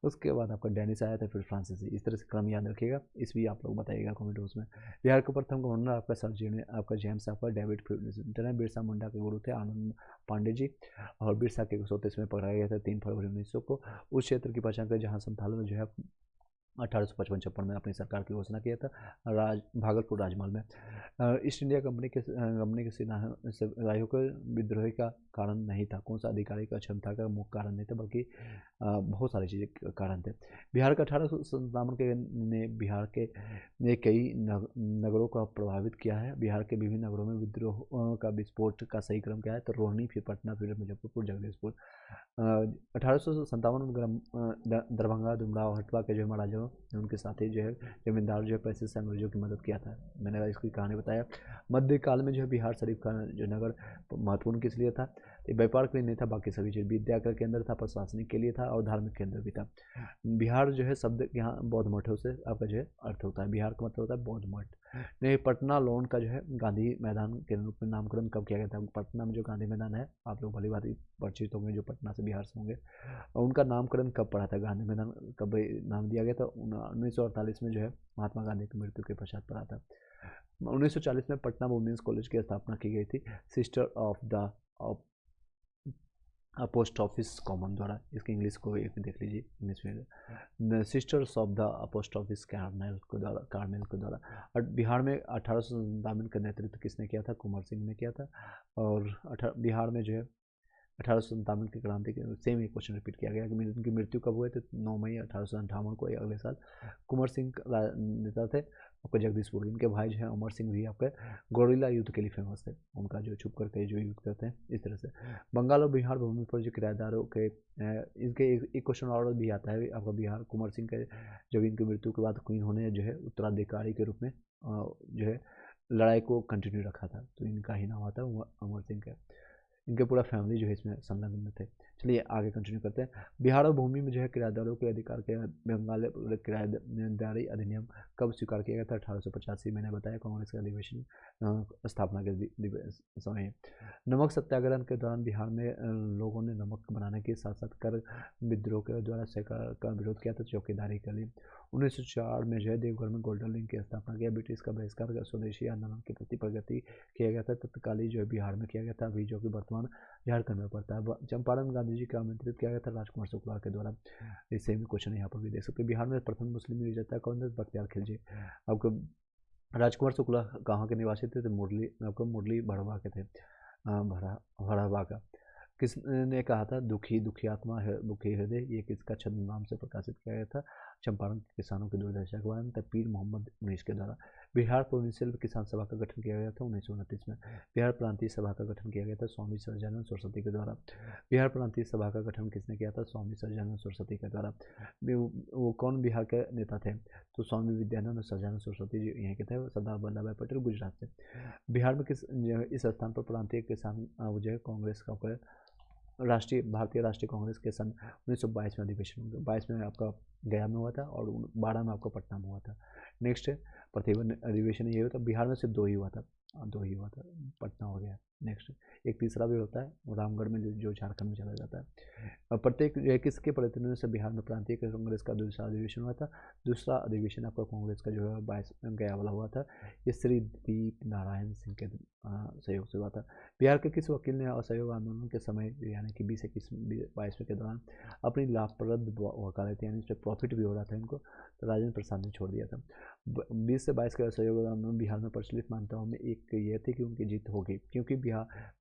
उसके बाद आपका डेनिस आया था, फिर फ्रांसीसी। इस तरह से क्रम याद रखिएगा, इस भी आप लोग बताइएगा कमेंट बॉक्स में। बिहार के प्रथम गवर्नर आपका सर आपका जेम्स आपका डेविड फिलिप्स है। बिरसा मुंडा के गुरु थे आनंद पांडे जी, और बिरसा के 133 में पकड़ा गया था 3 फरवरी 1900 को। उस क्षेत्र की पहचान कर जहाँ संथाल में जो है 1855-56 में अपनी सरकार की घोषणा किया था भागलपुर राजमहल में। ईस्ट इंडिया कंपनी के सिपाहियों को विद्रोह का कारण नहीं था। कौन सा अधिकारी का क्षमता का मुख्य कारण नहीं था, बल्कि बहुत सारी चीज़ें कारण थे। बिहार का 1857 के ने बिहार के कई नगरों को प्रभावित किया है। बिहार के विभिन्न नगरों में विद्रोह का विस्फोट का सही क्रम क्या है, तो रोहिणी, फिर पटना, फिर मुजफ्फरपुर, जगदीशपुर। 1857 में दरभंगा, डुमराव, हटवा के जो महाराजाओं उनके साथी जो है जमींदार जो है पैसे से अंग्रेजों की मदद किया था। मैंने इसकी कहानी बताया। मध्यकाल में जो है बिहार शरीफ का जो नगर महत्वपूर्ण किस लिए था, व्यापार के लिए नहीं था, बाकी सभी चीज़ विद्या का केंद्र था, प्रशासनिक के लिए था और धार्मिक केंद्र भी था। बिहार जो है शब्द यहाँ बौद्ध मठों से आपका जो है अर्थ होता है। बिहार का मतलब होता है बौद्ध मठ। नहीं, पटना लोन का जो है गांधी मैदान के रूप में नामकरण कब किया गया था? पटना में जो गांधी मैदान है, आप लोग भली बात परिचित होंगे जो पटना से बिहार से होंगे, उनका नामकरण कब पड़ा था? गांधी मैदान कब नाम दिया गया था? 1948 में जो है महात्मा गांधी की मृत्यु के पश्चात पड़ा था। 1940 में पटना वुमेन्स कॉलेज की स्थापना की गई थी sister of the post office common द्वारा। इसकी इंग्लिश को एक देख लीजिए, इंग्लिश में sisters of the post office Carmel के द्वारा। और बिहार में 1857 का नेतृत्व किसने किया था? कुंवर सिंह ने किया था। और बिहार में जो है 1857 की क्रांति के सेम एक क्वेश्चन रिपीट किया गया कि उनकी मृत्यु कब हुए थे? 9 मई 1858 को, अगले साल। कुंवर सिंह नेता थे आपके जगदीशपुर। इनके भाई जो है अमर सिंह भी आपके गोरिल्ला युद्ध के लिए फेमस थे, उनका जो छुप करके जो युद्ध करते हैं इस तरह से। बंगाल और बिहार भूमि पर जो किराएदारों के इनके एक क्वेश्चन और भी आता है आपका बिहार। कुंवर सिंह के जब इनकी मृत्यु के बाद इन्होंने जो है उत्तराधिकारी के रूप में जो है लड़ाई को कंटिन्यू रखा था, तो इनका ही नाम आता है अमर सिंह का। इनके पूरा फैमिली जो है इसमें संलग्न थे। चलिए आगे कंटिन्यू करते हैं। बिहार और भूमि में जो है किराएदारों के अधिकार के बंगाल किराएदारी अधिनियम कब स्वीकार किया गया था? 1885। मैंने बताया कांग्रेस का अधिवेशन स्थापना के समय। नमक सत्याग्रह के दौरान बिहार में लोगों ने नमक बनाने के साथ साथ कर विद्रोह के द्वारा सरकार का विरोध किया था चौकीदारी के लिए। 1904 में जो है देवघर में गोल्डन लिंक की स्थापना किया। ब्रिटिश का बहिष्कार कर स्वदेशी आंदोलन के प्रति प्रगति किया गया था। तत्कालीन जो है बिहार में किया गया था, अभी जो कि वर्तमान झारखंड में पड़ता है। चंपारण गांधी जी का आमंत्रित किया गया था राजकुमार शुक्ला के द्वारा। इससे भी क्वेश्चन यहाँ पर भी देख सकते हैं। बिहार में प्रथम मुस्लिम विजेता कौन थे? बख्तियार खिलजी। आपको राजकुमार शुक्ला कहाँ के निवासी थे? तो मुरली भड़वा के थे, भड़वा का। किसने कहा था? दुखी आत्मा है दुखी हृदय, ये किसका छंद नाम से प्रकाशित किया गया था? चंपारण के किसानों की दुर्दशा के बारे में पीर मोहम्मद मुनीस के द्वारा। बिहार प्रोविंशियल किसान सभा का गठन किया गया था 1929 में। बिहार प्रांतीय सभा का गठन किया गया था स्वामी सहजानंद सरस्वती के द्वारा। बिहार प्रांतीय सभा का गठन किसने किया था? स्वामी सहजानंद सरस्वती के द्वारा। वो कौन बिहार के नेता थे? तो स्वामी विद्यानंद और सहजानंद सरस्वती जी यहाँ के थे। सरदार वल्लभ भाई पटेल गुजरात से। बिहार में इस स्थान पर प्रांतीय किसान जो है कांग्रेस का भारतीय राष्ट्रीय कांग्रेस के सन 1922 में अधिवेशन हुआ। 22 में आपका गया में हुआ था और 12 में आपका पटना में हुआ था। नेक्स्ट है प्रतिबंध अधिवेशन, ये होता बिहार में सिर्फ 2 ही हुआ था, पटना हो गया। नेक्स्ट एक तीसरा भी होता है रामगढ़ में जो झारखंड में चला जाता है। प्रत्येक किसके प्रतिनिधित्व से बिहार में प्रांतीय कांग्रेस का दूसरा अधिवेशन हुआ था? दूसरा अधिवेशन आपका कांग्रेस का जो है 22 गया वाला हुआ था। ये श्री दीप नारायण सिंह के सहयोग से हुआ था। बिहार के किस वकील ने असहयोग आंदोलन के समय यानी कि 20-21-22 के दौरान अपनी लाभप्रद वकालत यानी इसमें प्रॉफिट भी हो रहा था इनको, तो राजेंद्र प्रसाद ने छोड़ दिया था। 20 से 22 के असहयोग आंदोलन बिहार में प्रचलित मान्यताओं में एक ये थी कि उनकी जीत होगी, क्योंकि बिहार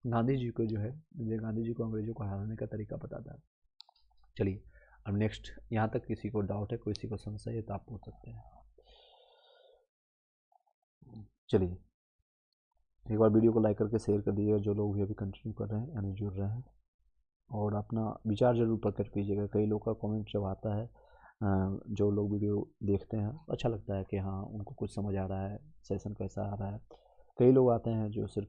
गांधी जी को अंग्रेजों को हराने का तरीका पता था। चलिए अब नेक्स्ट, यहाँ तक किसी को डाउट है, किसी को समस्या है तो आप पूछ सकते हैं। चलिए एक बार वीडियो को लाइक करके शेयर कर दीजिएगा जो लोग भी अभी कंटिन्यू कर रहे हैं यानी जुड़ रहे हैं, और अपना विचार जरूर प्रकट कीजिएगा। कई लोग का कमेंट जब आता है, जो लोग वीडियो देखते हैं अच्छा लगता है कि हाँ उनको कुछ समझ आ रहा है, सेशन कैसा आ रहा है। कई लोग आते हैं जो सिर्फ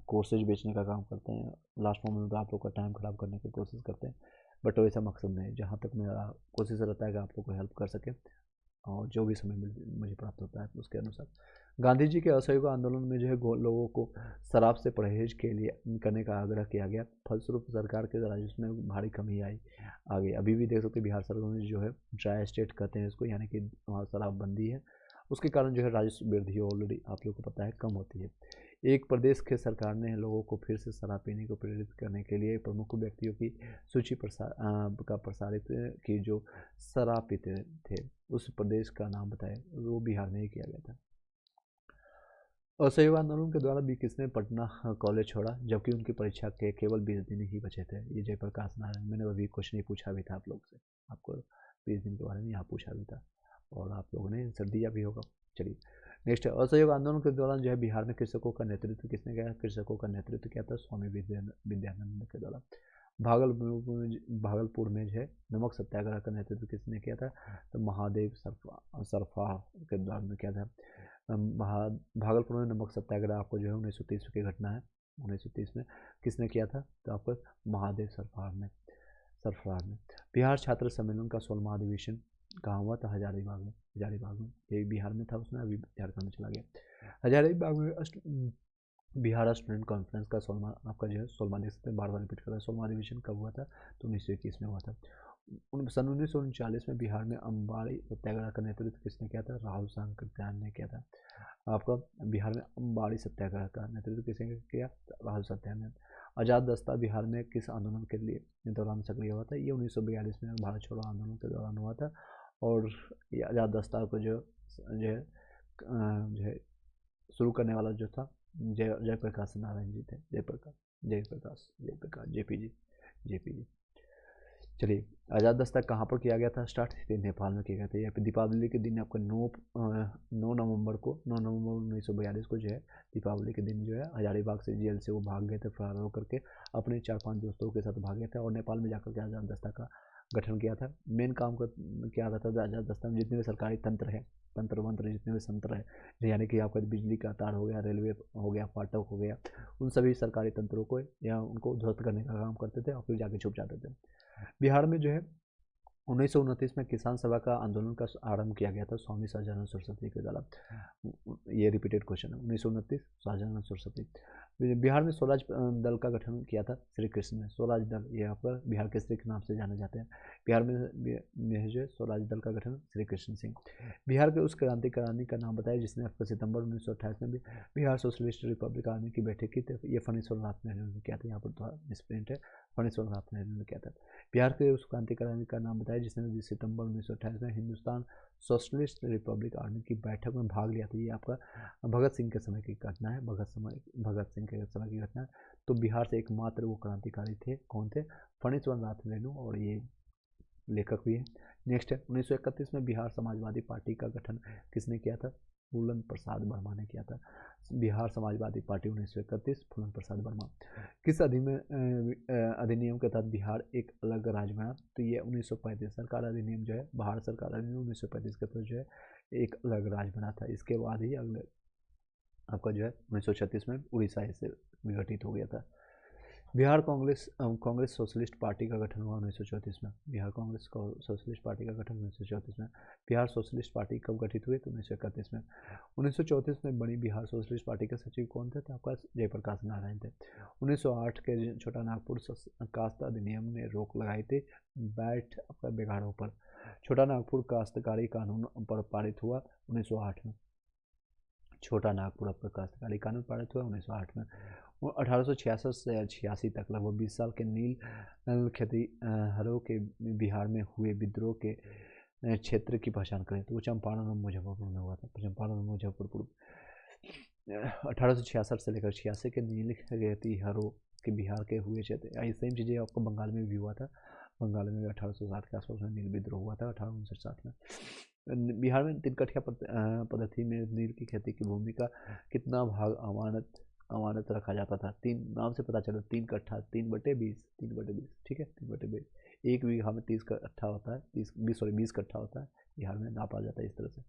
कोर्सेज बेचने का काम करते हैं, लास्ट मोमेंट में आप लोग का टाइम ख़राब करने की कोशिश करते हैं, बट वैसा मकसद नहीं। जहाँ तक मेरा कोशिश रहता है कि आप लोग को हेल्प कर सके और जो भी समय मुझे प्राप्त होता है उसके अनुसार। गांधी जी के असहयोग आंदोलन में जो है लोगों को शराब से परहेज के लिए करने का आग्रह किया गया। फलस्वरूप सरकार के राजस्व में भारी कमी आई आ गई। अभी भी देख सकते हैं बिहार सरकार में जो है ड्राई स्टेट कहते हैं इसको, यानी कि वहाँ शराबबंदी है, उसके कारण जो है राजस्व वृद्धि ऑलरेडी आप लोग को पता है कम होती है। एक प्रदेश के सरकार ने लोगों को फिर से शराब पीने को प्रेरित करने के लिए प्रमुख व्यक्तियों की सूची प्रसारित की जो शराब पीते थे। उस प्रदेश का नाम बताएं। वो बिहार में ही किया गया था। असहयोग आंदोलन के द्वारा भी किसने पटना कॉलेज छोड़ा जबकि उनकी परीक्षा के केवल 20 दिन ही बचे थे? ये जयप्रकाश नारायण। मैंने अभी क्वेश्चन ही पूछा भी था आप लोग से, आपको 20 दिन के बारे में यहाँ पूछा भी था और आप लोगों ने आंसर दिया भी होगा। चलिए नेक्स्ट है, असहयोग आंदोलन के दौरान जो है बिहार में कृषकों का नेतृत्व किसने किया? कृषकों का नेतृत्व किया था स्वामी विद्यानंद के द्वारा। भागलपुर में जो है नमक सत्याग्रह का नेतृत्व किसने किया था? तो महादेव सरफा के द्वारा में किया था। भागलपुर में नमक सत्याग्रह आपको जो है 1930 की घटना है। 1930 में किसने किया था? तो आपको महादेव सरफरार ने। बिहार छात्र सम्मेलन का 16वां अधिवेशन कहाँ हुआ था? हजारीबाग में। हजारीबाग में, ये बिहार में था, उसमें अभी झारखंड में चला गया। हजारीबाग में बिहार स्टूडेंट कॉन्फ्रेंस का 16वां आपका जो है 16वां देख सकते हैं, बार बार रिपीट कर रहा है। 16वां अधिवेशन कब हुआ था? तो 1921 में हुआ था। सन 1939 में बिहार में अम्बाड़ी सत्याग्रह का नेतृत्व किसने किया था? राहुल सांकृत्यायन ने किया था। आपका बिहार में अम्बाड़ी सत्याग्रह का नेतृत्व किसने किया? राहुल सत्याग्रह। आज़ाद दस्ता बिहार में किस आंदोलन के लिए दौरान सक्रिय हुआ था? ये 1942 में भारत छोड़ो आंदोलन के दौरान हुआ था। और ये आज़ाद दस्ता को जो है शुरू करने वाला जो था जयप्रकाश नारायण जी थे। जयप्रकाश जेपी जी। चलिए, आज़ाद दस्ता कहाँ पर किया गया था स्टार्ट? नेपाल में किया गया था। यहाँ पे दीपावली के दिन आपको 9 नवंबर 1942 को जो है दीपावली के दिन जो है हजारीबाग से जेल से वो भाग गए थे, फरार होकर के अपने 4-5 दोस्तों के साथ भाग गए थे और नेपाल में जाकर के आज़ाद दस्ता का गठन किया था। मेन काम क्या रहता था आज़ाद दस्ता में? जितने भी सरकारी तंत्र है, तंत्र मंत्र जितने भी तंत्र है, यानी कि आपका बिजली का तार हो गया, रेलवे हो गया, फाटक हो गया, उन सभी सरकारी तंत्रों को या उनको ध्वस्त करने का काम करते थे और फिर जाके छुप जाते थे। बिहार में जो है 1929 में किसान सभा का आंदोलन का आरंभ किया गया था स्वामी सहजानंद सरस्वती के द्वारा। ये रिपीटेड क्वेश्चन है। 1929 सहजानंद सरस्वती। बिहार में स्वराज दल का गठन किया था श्री कृष्ण ने। स्वराज दल ये यहाँ पर बिहार केसरी के नाम से जाने जाते हैं। बिहार में जो है स्वराज दल का गठन श्री कृष्ण सिंह। बिहार के उस क्रांतिकारी का नाम बताया जिसने आपको सितंबर 1928 में बिहार सोशलिस्ट रिपब्लिक आर्मी की बैठक की थी। ये फणीश्वर नाथ नेहरू ने किया था। यहाँ पर थोड़ा मिसप्रिंट है, फणीश्वर नाथ नेहरू ने किया था। बिहार के उस क्रांतिकारी का नाम बताया जिसने सितंबर 1928 में हिंदुस्तान सोशलिस्ट रिपब्लिक आर्मी की बैठक में भाग लिया था। ये आपका भगत सिंह के समय की घटना है। भगत सिंह के समय की घटना है। तो बिहार से एकमात्र वो क्रांतिकारी थे, कौन थे? फणीश्वर नाथ नेहरू, और ये लेखक भी है। नेक्स्ट है 1931 में बिहार समाजवादी पार्टी का गठन किसने किया था? फूलन प्रसाद वर्मा ने किया था। बिहार समाजवादी पार्टी 1931, फूलन प्रसाद वर्मा। किस अधिनियम के तहत बिहार एक अलग राज्य बना? तो ये 1935 सरकार अधिनियम जो है, भारत सरकार अधिनियम 1935 के तहत जो है एक अलग राज्य बना था। इसके बाद ही अगले आपका जो है 1936 में उड़ीसा इससे विघटित हो गया था। बिहार कांग्रेस सोशलिस्ट पार्टी का गठन हुआ 1934 में। बिहार कांग्रेस सोशलिस्ट पार्टी का गठन 1934 में। बिहार सोशलिस्ट पार्टी कब गठित हुई? तो 1931 में। 1934 में बनी बिहार सोशलिस्ट पार्टी के सचिव कौन थे? तो आपका जयप्रकाश नारायण थे। 1908 के छोटा नागपुर कास्त अधिनियम ने रोक लगाई थी बैठ आपका बेगारों पर। छोटा नागपुर काश्तकारी कानून पर पारित हुआ 1908 में। छोटा नागपुर आपका काश्तकारी कानून पारित हुआ 1908 में। 1866 से 86 तक लगभग 20 साल के नील खेतिहरों के बिहार में हुए विद्रोह के क्षेत्र की पहचान करें तो वो चंपारण और मुजफ्फरपुर में हुआ था। चंपारण और मुजफ्फरपुर 1866 से लेकर 86 के नील खेतिहरों के बिहार के हुए क्षेत्र। ये सेम चीज़ें आपको बंगाल में भी हुआ था। बंगाल में भी 1860 के आसपास में नील विद्रोह हुआ था 1859 में। बिहार में 3 कठिया पद्धति में नील की खेती की भूमि का कितना भाग अमानत रखा जाता था? 3 नाम से पता चलो, 3 कट्ठा 3/20, 3/20, ठीक है, 3/20। 1 बीघा में 30 कट्ठा होता है, 20 कट्ठा होता है। बिहार में नापा जाता है इस तरह से।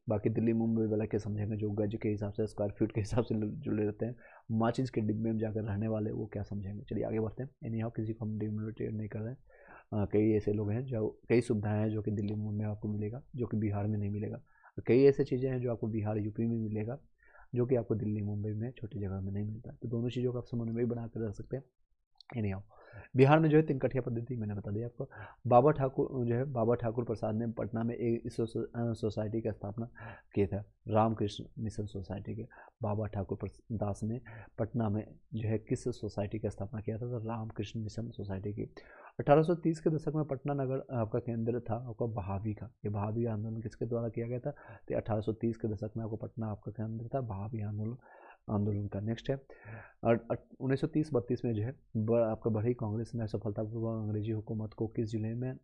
बाकी दिल्ली मुंबई वाला के समझेंगे जो गज के हिसाब से, स्क्वायर फीट के हिसाब से जुड़े रहते हैं। माचिस के डिब्बे में जाकर रहने वाले वो क्या समझेंगे। चलिए आगे बढ़ते हैं। एनी हाउ किसी को हम डिमोटिवेट नहीं कर रहे हैं। कई ऐसे लोग हैं जो कई सुविधाएं हैं जो कि दिल्ली मुंबई में आपको मिलेगा, जो कि बिहार में नहीं मिलेगा। कई ऐसे चीज़ें हैं जो आपको बिहार यूपी में मिलेगा, जो कि आपको दिल्ली मुंबई में छोटी जगह में नहीं मिलता। तो दोनों चीज़ों का आप समन्वय बना कर रख सकते हैं। एनी हाउ बिहार में जो है तिनकठिया पद्धति मैंने बता दिया आपको। बाबा ठाकुर प्रसाद ने पटना में एक इस सोसाइटी की स्थापना किया था, रामकृष्ण मिशन सोसाइटी के। बाबा ठाकुर दास ने पटना में जो है किस सोसाइटी की स्थापना किया था, तो रामकृष्ण मिशन सोसाइटी की। 1830 के दशक में पटना नगर आपका केंद्र था आपका बहावी का। ये बहावी आंदोलन किसके द्वारा किया गया था, तो 1830 के दशक में आपको पटना आपका केंद्र था बहावी आंदोलन का। नेक्स्ट है 1930-32 में जो है आपका बढ़ई कांग्रेस ने सफलतापूर्वक अंग्रेजी हुकूमत को किस जिले में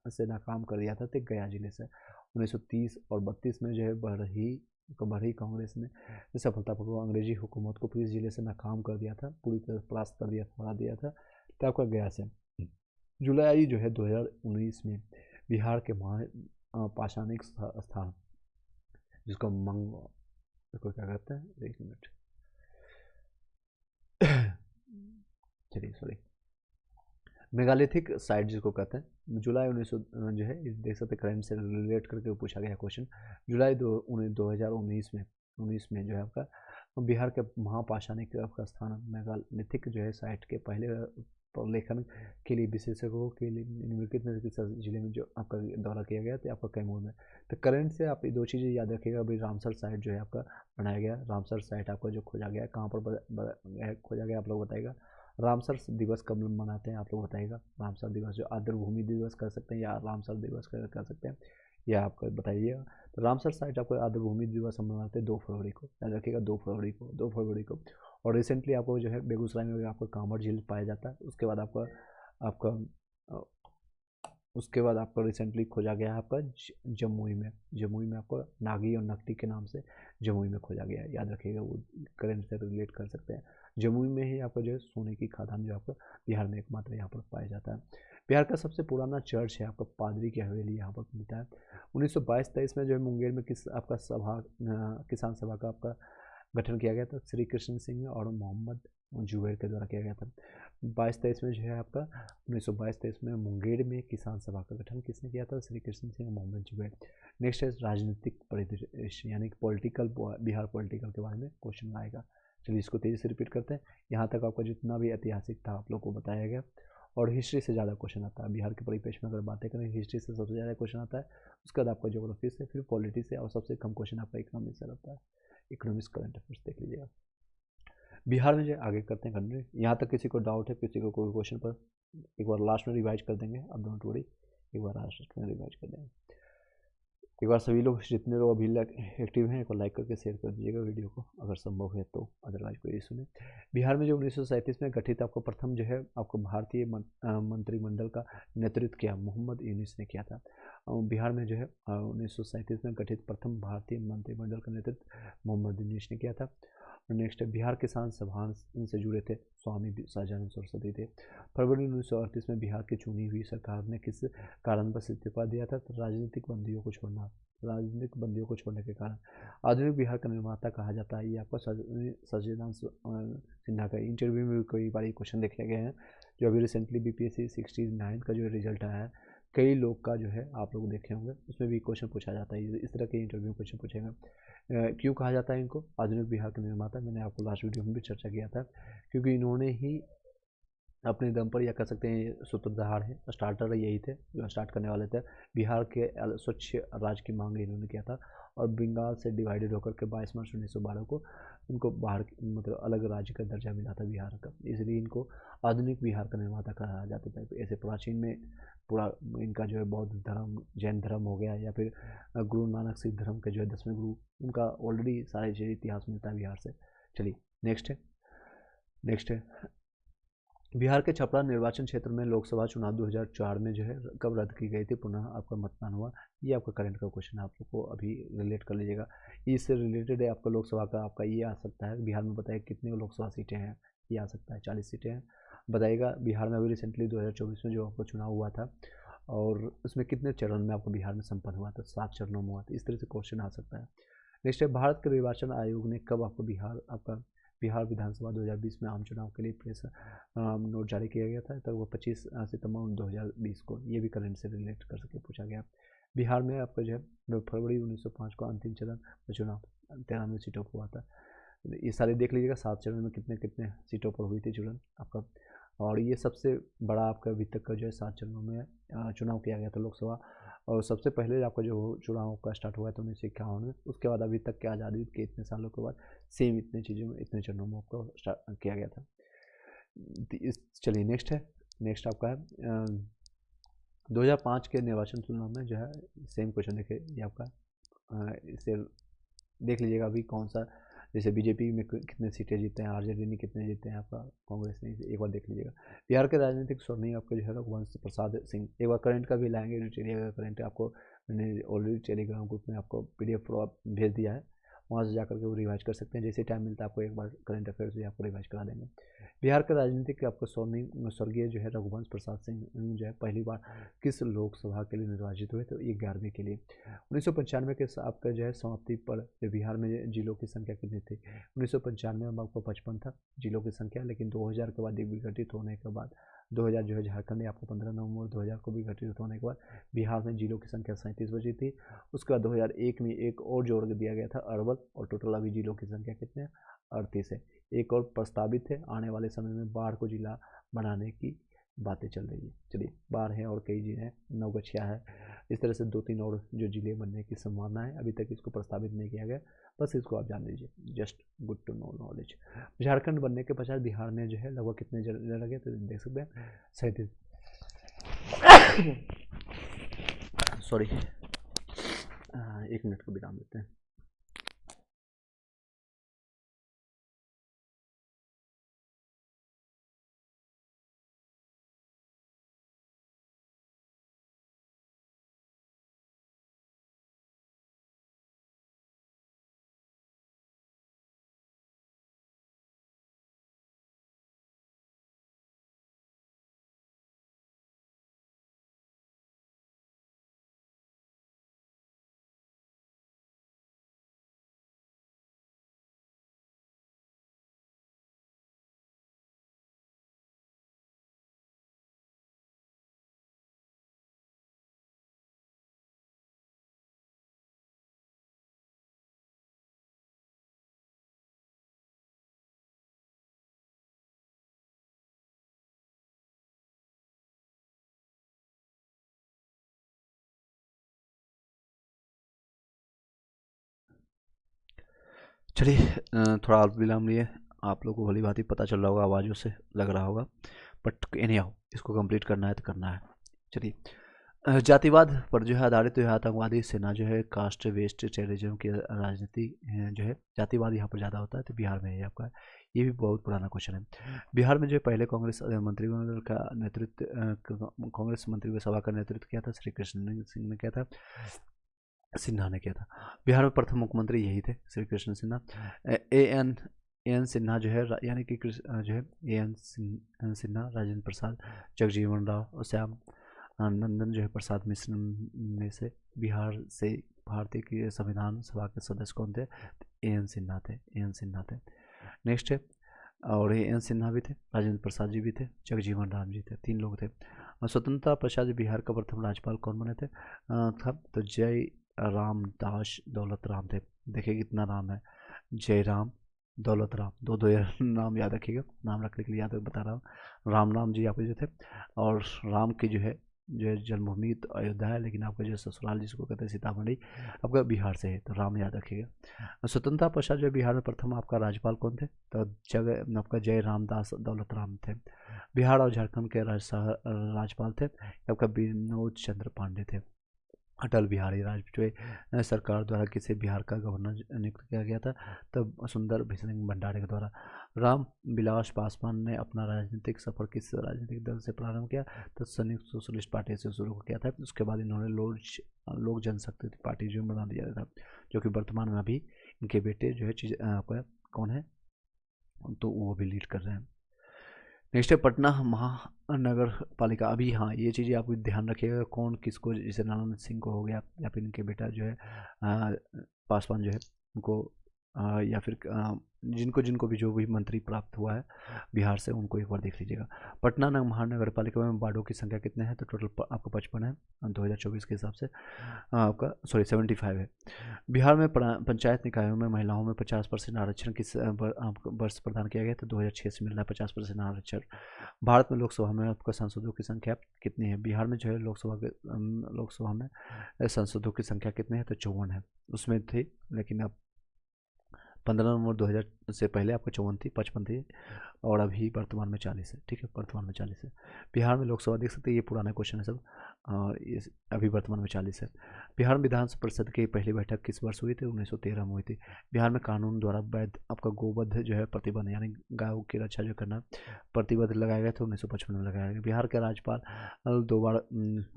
से नाकाम कर दिया था, तो गया जिले से। 1930 और 32 में जो है बढ़ई कांग्रेस ने सफलतापूर्वक अंग्रेजी हुकूमत को किस जिले से नाकाम कर दिया था, पूरी तरह परास्त कर दिया, हरा दिया था, तो आपका गया से। जुलाई जो है 2019 में बिहार के पाषाणिक स्थान जिसको इसको क्या कहते हैं, एक मिनट चलिए सॉरी, मेगालिथिक साइट जिसको कहते हैं, जुलाई 1900 जो है इस देख सकते करंट से रिलेट करके पूछा गया क्वेश्चन। जुलाई 2019 में जो है आपका बिहार के महापाषाणिक आपका स्थान मेगालिथिक जो है साइट के पहले प्रलेखन के लिए विशेषज्ञों के लिए निम्नलिखित जिले में जो आपका दौरा किया गया तो आपका कैमूर में। तो करंट से आप ये दो चीज़ें याद रखिएगा। भाई रामसर साइट जो है आपका बनाया गया, रामसर साइट आपका जो खोजा गया, कहाँ पर खोजा गया आप लोग बताइएगा। रामसर दिवस कब मनाते हैं आप लोग बताइएगा। रामसर दिवस जो आर्द्रभूमि दिवस कर सकते हैं या रामसर दिवस कर सकते हैं, या आपको बताइएगा। तो रामसर साइट आपको आर्द्रभूमि दिवस हम मनाते हैं 2 फरवरी को, याद रखिएगा 2 फरवरी को। और रिसेंटली आपको जो है बेगूसराय में आपका कांवड़ झील पाया जाता है। उसके बाद आपका रिसेंटली खोजा गया है आपका जमुई में आपको नागी और नकटी के नाम से जमुई में खोजा गया है, याद रखिएगा, वो करंट से रिलेट कर सकते हैं। जमुई में ही आपका जो है सोने की खादान जो आपका बिहार में एकमात्र यहाँ पर पाया जाता है। बिहार का सबसे पुराना चर्च है आपका पादरी की हवेली यहाँ पर मिलता है। 1922-23 में जो है मुंगेर में किसान सभा का आपका गठन किया गया था, श्री कृष्ण सिंह और मोहम्मद जुबैर के द्वारा किया गया था। 22-23 में जो है आपका 1922-23 में मुंगेर में किसान सभा का गठन किसने किया था, श्री कृष्ण सिंह और मोहम्मद जुबैर। नेक्स्ट है राजनीतिक परिदृश्य यानी कि बिहार पॉलिटिकल के बारे में क्वेश्चन आएगा। चलिए इसको तेज़ी से रिपीट करते हैं। यहाँ तक आपका जितना भी ऐतिहासिक था आप लोग को बताया गया, और हिस्ट्री से ज़्यादा क्वेश्चन आता है बिहार के परिप्रेक्ष्य में। अगर बातें करें हिस्ट्री से सबसे ज़्यादा क्वेश्चन आता है, उसके बाद आपका ज्योग्राफी से, फिर पॉलिटिक्स से, और सबसे कम क्वेश्चन आपका इकोनॉमिक्स से रहता है। इकोनॉमिक्स करंट अफेयर्स देख लीजिएगा। बिहार में जो आगे करते हैं कंटिन्यू। यहाँ तक किसी को डाउट है, किसी को कोई क्वेश्चन पर, एक बार लास्ट में रिवाइज कर देंगे, अब डोंट वरी, एक बार लास्ट में रिवाइज कर देंगे। एक बार सभी लोग जितने लोग अभी एक्टिव हैं एक बार लाइक करके शेयर कर दीजिएगा वीडियो को अगर संभव है तो, अदरवाइज कोई इशू नहीं। बिहार में जो 1937 में गठित आपको प्रथम जो है आपको भारतीय मंत्रिमंडल का नेतृत्व किया मोहम्मद यूनुस ने किया था। बिहार में जो है 1937 में गठित प्रथम भारतीय मंत्रिमंडल का नेतृत्व मोहम्मद यूनुस ने किया था। नेक्स्ट है बिहार किसान सभा से जुड़े थे स्वामी सहाजानंद सरस्वती थे। फरवरी 1938 में बिहार की चुनी हुई सरकार ने किस कारणवश इस्तीफा दिया था, तो राजनीतिक बंदियों को छोड़ने के कारण। आधुनिक बिहार का निर्माता कहा जाता है, ये आपका सच्चिदानंद सिन्हा का इंटरव्यू में भी कई बार क्वेश्चन देखे गए हैं। जो अभी रिसेंटली BPSC 69 का जो रिजल्ट आया है, कई लोग का जो है आप लोग देखे होंगे, उसमें भी क्वेश्चन पूछा जाता है, इस तरह के इंटरव्यू क्वेश्चन पूछेगा। क्यों कहा जाता है इनको आधुनिक बिहार के निर्माता, मैंने आपको लास्ट वीडियो में भी चर्चा किया था, क्योंकि इन्होंने ही अपने दम पर, या कह सकते हैं सूत्रधार है, स्टार्टर यही थे जो स्टार्ट करने वाले थे। बिहार के स्वच्छ राज्य की मांग इन्होंने किया था, और बंगाल से डिवाइडेड होकर के 22 मार्च 1912 को इनको बाहर मतलब अलग राज्य का दर्जा मिला था बिहार का, इसलिए इनको आधुनिक बिहार का निर्माता कहा जाता था। ऐसे प्राचीन में पूरा इनका जो है बौद्ध धर्म, जैन धर्म हो गया, या फिर गुरु नानक सिख धर्म के जो है 10वें गुरु, उनका ऑलरेडी सारे जो इतिहास मिलता है बिहार से। चलिए नेक्स्ट है बिहार के छपरा निर्वाचन क्षेत्र में लोकसभा चुनाव 2004 में जो है कब रद्द की गई थी, पुनः आपका मतदान हुआ। ये आपका करंट का क्वेश्चन है, आप लोग को अभी रिलेट कर लीजिएगा। इससे रिलेटेड है आपका लोकसभा का आपका ये आ सकता है, बिहार में बताइए कितने लोकसभा सीटें हैं, ये आ सकता है 40 सीटें हैं बताइएगा। बिहार में अभी रिसेंटली 2024 में जो आपका चुनाव हुआ था, और उसमें कितने चरण में आपको बिहार में संपन्न हुआ था, 7 चरणों में हुआ था। इस तरह से क्वेश्चन आ सकता है। नेक्स्ट है भारत के निर्वाचन आयोग ने कब आपको बिहार विधानसभा 2020 में आम चुनाव के लिए प्रेस नोट जारी किया गया था, तो वो 25 सितंबर 2020 को। ये भी करंट से रिलेट कर सके पूछा गया। बिहार में आपका जो है फरवरी 1905 को अंतिम चरण चुनाव 93 सीटों पर हुआ था। ये सारे देख लीजिएगा, 7 चरण में कितने सीटों पर हुई थी चुनाव आपका। और ये सबसे बड़ा आपका अभी तक का जो है 7 चरणों में चुनाव किया गया था लोकसभा। और सबसे पहले आपका जो चुनाव का स्टार्ट हुआ था 1951 में, उसके बाद अभी तक की आज़ादी के इतने सालों के बाद सेम इतने चीज़ों में इतने चरणों में आपको स्टार्ट किया गया था। चलिए नेक्स्ट है, नेक्स्ट आपका है 2005 के निर्वाचन चुनाव में जो है सेम क्वेश्चन देखिए ये आपका इसे देख लीजिएगा अभी कौन सा, जैसे बीजेपी में कितने सीटें जीते हैं, आरजेडी ने कितने जीते हैं, आपका कांग्रेस ने, एक बार देख लीजिएगा। बिहार के राजनीतिक स्वर्णिम आपके जो है रघुवंश प्रसाद सिंह, एक बार करंट का भी लाएंगे डिटेल का, करंट आपको मैंने ऑलरेडी टेलीग्राम ग्रुप में आपको PDF भेज दिया है, वहाँ से जाकर के वो रिवाइज कर सकते हैं। जैसे टाइम मिलता है आपको एक बार करंट अफेयर्स भी आपको रिवाइज करा देंगे। बिहार के राजनीतिक आपको स्वर्गीय जो है रघुवंश प्रसाद सिंह जो है पहली बार किस लोकसभा के लिए निर्वाचित हुए, तो ये 11वीं के लिए। 1995 के आपका जो है समाप्ति पर बिहार में जिलों की संख्या कितनी थी? 1995 में आपको 55 था जिलों की संख्या, लेकिन 2000 के बाद विघटित होने के बाद 2000 जो है झारखंड में आपको 15 नवंबर 2000 को विघटित होने के बाद बिहार में जिलों की संख्या 37 बची थी। उसके बाद 2001 में एक और जोड़ दिया गया था अरवल, और टोटल अभी जिलों की संख्या कितने हैं? 38 है। एक और प्रस्तावित है, आने वाले समय में बाढ़ को जिला बनाने की बातें चल रही है। चलिए बाढ़ है और कई जिले हैं, नवगछिया है, इस तरह से 2-3 और जो जिले बनने की संभावना है, अभी तक इसको प्रस्तावित नहीं किया गया, बस इसको आप जान लीजिए, just good to know knowledge. Jharkhand बनने के पश्चात बिहार में जो है लगभग कितने जिले लगे, तो देख सकते हैं 37। सॉरी, 1 मिनट को विराम देते हैं। चलिए थोड़ा अल्प विराम लिए, आप लोगों को भली भांति पता चल रहा होगा, आवाज़ों से लग रहा होगा, बट एनी हाउ इसको कंप्लीट करना है तो करना है। चलिए जातिवाद पर जो है आधारित जो है आतंकवादी सेना जो है कास्ट बेस्ड टेररिज्म की राजनीति जो है जातिवाद यहाँ पर ज़्यादा होता है, तो बिहार में है आपका, ये भी बहुत पुराना क्वेश्चन है। बिहार में जो पहले कांग्रेस मंत्रिमंडल का नेतृत्व कांग्रेस मंत्रिसभा का नेतृत्व किया था श्री कृष्ण सिंह ने किया था, सिन्हा ने किया था। बिहार में प्रथम मुख्यमंत्री यही थे श्री कृष्ण सिन्हा। एन सिन्हा जो है यानी कि जो है एन सिन्हा, राजेंद्र प्रसाद, जगजीवन राव और श्याम नंदन जो है प्रसाद मिश्र में से बिहार से भारतीय की संविधान सभा के सदस्य कौन थे? एन सिन्हा थे, एन सिन्हा थे। नेक्स्ट है, और ये एन सिन्हा भी थे, राजेंद्र प्रसाद जी भी थे, जगजीवन राम जी थे, 3 लोग थे। स्वतंत्रता पश्चात बिहार का प्रथम राज्यपाल कौन बने थे? था तो जय रामदास दौलत राम थे। देखिए कितना नाम है, जयराम दौलत राम, दो नाम याद रखिएगा, नाम रखने के लिए याद बता रहा हूँ। राम जी आपके जो थे, और राम की जो है जन्मभूमि तो अयोध्या है, लेकिन आपका जो ससुराल जिसको कहते हैं सीतामढ़ी, आपका बिहार से है, तो राम याद रखिएगा। स्वतंत्रता पश्चात जो बिहार में प्रथम आपका राज्यपाल कौन थे? तो आपका जय रामदास दौलत राम थे। बिहार और झारखंड के राज्यपाल थे आपका विनोद चंद्र पांडे थे। अटल बिहारी वाजपेयी सरकार द्वारा किसे बिहार का गवर्नर नियुक्त किया गया था? तब सुंदर सिंह भंडारे के द्वारा। राम विलास पासवान ने अपना राजनीतिक सफर किस राजनीतिक दल से प्रारंभ किया? तो संयुक्त सोशलिस्ट पार्टी से शुरू किया था। उसके बाद इन्होंने लोक जनशक्ति पार्टी जो बना दिया था, जो कि वर्तमान में अभी इनके बेटे जो है कौन है, तो वो भी लीड कर रहे हैं। नेक्स्ट है पटना महानगर पालिका। अभी हाँ ये चीज़ें आप ध्यान रखिएगा, कौन किसको, जैसे नारायण सिंह को हो गया, या फिर इनके बेटा जो है पासवान जो है उनको या फिर जिनको जिनको भी जो भी मंत्री प्राप्त हुआ है बिहार से, उनको एक बार देख लीजिएगा। पटना महानगर पालिका में वार्डों की संख्या कितने हैं? तो टोटल आपको 55 है 2024 के हिसाब से, आपका 75 है। बिहार में पंचायत निकायों में महिलाओं में 50% आरक्षण किस वर्ष प्रदान किया गया? तो 2006 से मिल रहा है 50% आरक्षण। भारत में लोकसभा में आपका सांसदों की संख्या कितनी है? बिहार में जो है लोकसभा में सांसदों की संख्या कितनी है? तो 54 है। उसमें थी, लेकिन अब 15 नवंबर 2000 से पहले आपको 54 थी, 55 थी, और अभी वर्तमान में 40 है। ठीक है, वर्तमान में 40 है। बिहार में लोकसभा देख सकते हैं, ये पुराना क्वेश्चन है सब, और ये अभी वर्तमान में 40 है। बिहार विधान परिषद की पहली बैठक किस वर्ष हुई थी? 1913 में हुई थी। बिहार में कानून द्वारा वैध आपका गोवध जो है प्रतिबंध, यानी गायों की रक्षा जो करना प्रतिबंध लगाया गया था, 1955 में लगाया गया। बिहार के राज्यपाल 2 बार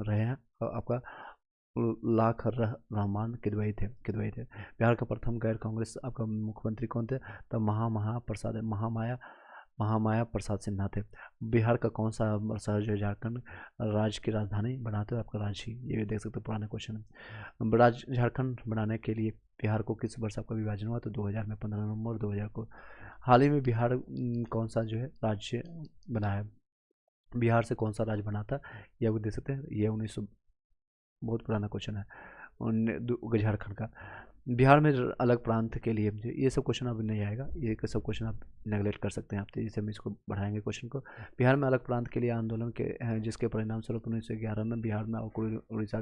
रहे हैं, आपका लाख रहमान किदवई थे। बिहार का प्रथम गैर कांग्रेस आपका मुख्यमंत्री कौन थे? तब महामाया प्रसाद सिन्हा थे। बिहार का कौन सा शहर जो है झारखंड राज्य की राजधानी बनाते हो? आपका रांची। ये भी देख सकते हो, पुराना क्वेश्चन है। झारखंड बनाने के लिए बिहार को किस वर्ष आपका विभाजन हुआ? तो 2000 में 15 नवंबर 2000 को। हाल ही में बिहार कौन सा जो है राज्य बना है? बिहार से कौन सा राज्य बना था? ये आप देख सकते हैं, ये 1900, बहुत पुराना क्वेश्चन है, झारखंड का। बिहार में अलग प्रांत के लिए ये सब क्वेश्चन अब नहीं आएगा, ये सब क्वेश्चन आप नेगलेक्ट कर सकते हैं, आप तेजी से हम इसको बढ़ाएंगे क्वेश्चन को। बिहार में अलग प्रांत के लिए आंदोलन के जिसके परिणाम स्वरूप 1911 में बिहार में और उड़ीसा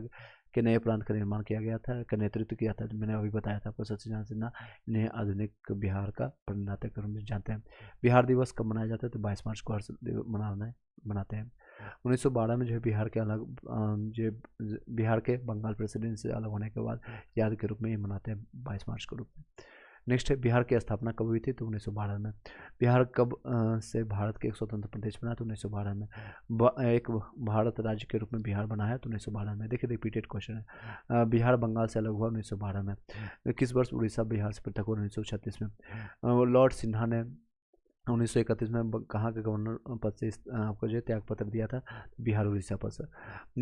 के नए प्रांत का निर्माण किया गया था, का नेतृत्व किया था, मैंने अभी बताया था आपको, सत्यनारायण सिन्हा ने आधुनिक बिहार का प्रणेता के रूप में जानते हैं। बिहार दिवस कब मनाया जाता है? तो 22 मार्च को हर मनाते हैं। 1912 में जो है बिहार के अलग जो बिहार के बंगाल प्रेसिडेंट से अलग होने के बाद याद के रूप में ये मनाते हैं 22 मार्च के रूप में। नेक्स्ट है, बिहार की स्थापना कब हुई थी? तो 1912 में। बिहार कब से भारत के एक स्वतंत्र प्रदेश बना? तो 1912 में। एक भारत राज्य के रूप में बिहार बना है तो 1912 में। देखिए रिपीटेड क्वेश्चन है। बिहार बंगाल से अलग हुआ 1912 में। किस वर्ष उड़ीसा बिहार से पृथक हुआ? 1936 में। लॉर्ड सिन्हा ने 1931 में कहाँ के गवर्नर पद से आपको जो त्याग पत्र दिया था? बिहार उड़ीसा पद से।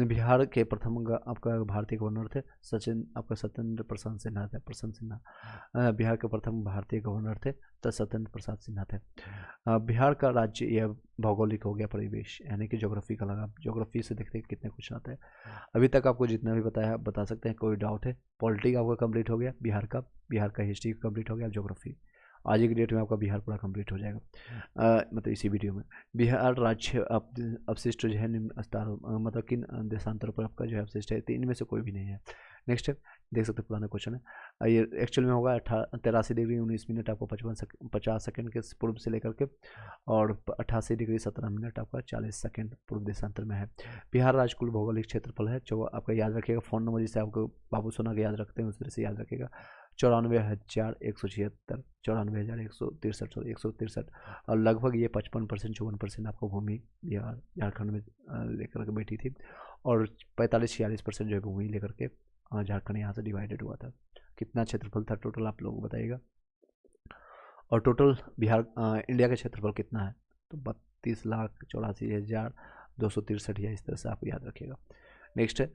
बिहार के प्रथम आपका भारतीय गवर्नर थे सत्येंद्र प्रसाद सिन्हा थे, बिहार के प्रथम भारतीय गवर्नर थे तो सत्येंद्र प्रसाद सिन्हा थे। बिहार का राज्य यह भौगोलिक हो गया परिवेश, यानी कि ज्योग्राफी का लगा। ज्योग्राफी से देखते हैं कितने क्वेश्चन आते हैं। अभी तक आपको जितना भी बताया बता सकते हैं, कोई डाउट है? पॉलिटिक आपका कंप्लीट हो गया बिहार का हिस्ट्री कंप्लीट हो गया, ज्योग्राफी आज की डेट में आपका बिहार पूरा कंप्लीट हो जाएगा। मतलब इसी वीडियो में। बिहार राज्य अपशिष्ट जो है निम्न स्तर मतलब किन देशांतरों पर आपका जो है अपशिष्ट है? तो इनमें से कोई भी नहीं है। नेक्स्ट है, देख सकते पुराना क्वेश्चन है, ये एक्चुअल में होगा 83 डिग्री 19 मिनट आपको 50 सेकंड के पूर्व से लेकर के, और 88 डिग्री 17 मिनट आपका 40 सेकंड पूर्व देशांतर में है। बिहार राज्य कुल भौगोलिक क्षेत्रफल है जो आपका याद रखिएगा, फ़ोन नंबर जिसे आपको बाबू सोना के याद रखते हैं उस तरह से याद रखिएगा, 94,176, 94,163, और लगभग ये 55% 54% आपको भूमि बिहार झारखंड में लेकर के बैठी थी, और 45-46% जो है भूमि लेकर के झारखंड यहाँ से डिवाइडेड हुआ था। कितना क्षेत्रफल था टोटल आप लोग बताइएगा? और टोटल बिहार इंडिया का क्षेत्रफल कितना है? तो 32,84,263, या इस तरह से आप याद रखिएगा। नेक्स्ट है,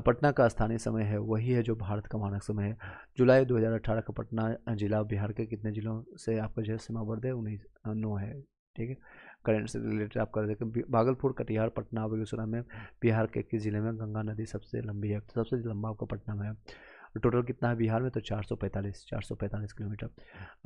पटना का स्थानीय समय है वही है जो भारत का मानक समय है। जुलाई 2018 का पटना जिला बिहार के कितने जिलों से आपका जो है सीमाबद्ध है? 9 है। ठीक है, करंट से रिलेटेड आप कर देखें, भागलपुर, कटिहार, पटना, बेगूसराय में बिहार के किस जिले में गंगा नदी सबसे लंबी है? तो सबसे लंबा आपका पटना में है। टोटल कितना है बिहार में? तो 445 किलोमीटर,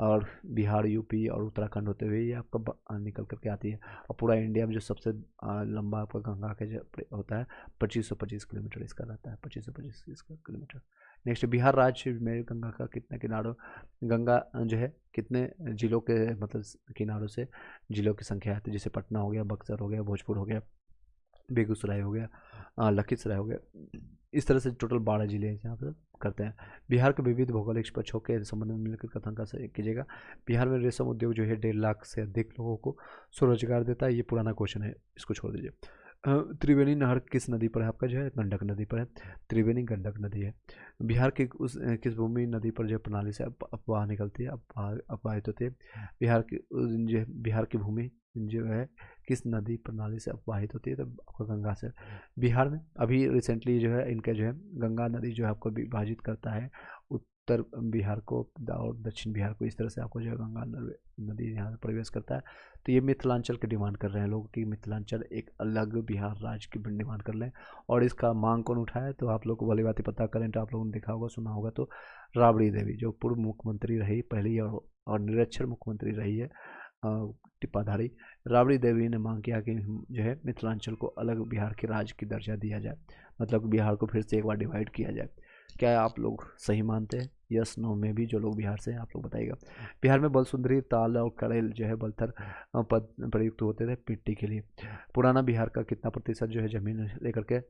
और बिहार, यूपी और उत्तराखंड होते हुए ये आपका निकल करके आती है। और पूरा इंडिया में जो सबसे लंबा आपका गंगा का जो होता है 2525 किलोमीटर इसका रहता है, 2525 किलोमीटर। नेक्स्ट, बिहार राज्य में गंगा का कितने किनारों, गंगा जो है कितने जिलों के मतलब किनारों से जिलों की संख्या है? तो जैसे पटना हो गया, बक्सर हो गया, भोजपुर हो गया, बेगूसराय हो गया, लखीसराय हो गया, इस तरह से टोटल 12 जिले हैं जहाँ पर करते हैं। बिहार के विविध भौगोलिक पक्षों के संबंध में मिलकर कथन का कीजिएगा। बिहार में रेशम उद्योग जो है 1.5 लाख से अधिक लोगों को स्वरोजगार देता है। ये पुराना क्वेश्चन है, इसको छोड़ दीजिए। त्रिवेणी नहर किस नदी पर है? आपका जो है गंडक नदी पर है, त्रिवेणी गंडक नदी है। बिहार की किस भूमि नदी पर जो प्रणाली से अफवाह निकलती है, अफवाहित होती है? बिहार की भूमि जो है किस नदी प्रणाली से अफवाहित होती है? तो आपको गंगा से। बिहार में अभी रिसेंटली जो है इनका जो है गंगा नदी जो है आपको विभाजित करता है उत्तर बिहार को और दक्षिण बिहार को, इस तरह से आपको जो है गंगा नदी यहाँ प्रवेश करता है। तो ये मिथिलांचल की डिमांड कर रहे हैं लोग कि मिथिलांचल एक अलग बिहार राज्य की डिमांड कर लें। और इसका मांग कौन उठाया, तो आप लोग को भली बात ही पता, करेंट आप लोगों ने देखा होगा, सुना होगा, तो राबड़ी देवी जो पूर्व मुख्यमंत्री रही पहली और निरक्षर मुख्यमंत्री रही है टिप्पाधारी, राबड़ी देवी ने मांग किया कि जो है मिथिलांचल को अलग बिहार के राज्य की दर्जा दिया जाए, मतलब बिहार को फिर से एक बार डिवाइड किया जाए। क्या आप लोग सही मानते हैं? यस नो में भी जो लोग बिहार से हैं आप लोग बताइएगा। बिहार में बलसुंदरी, ताल और कड़ेल जो है बलथर पद प्रयुक्त होते थे मिट्टी के लिए। पुराना बिहार का कितना प्रतिशत जो है जमीन लेकर के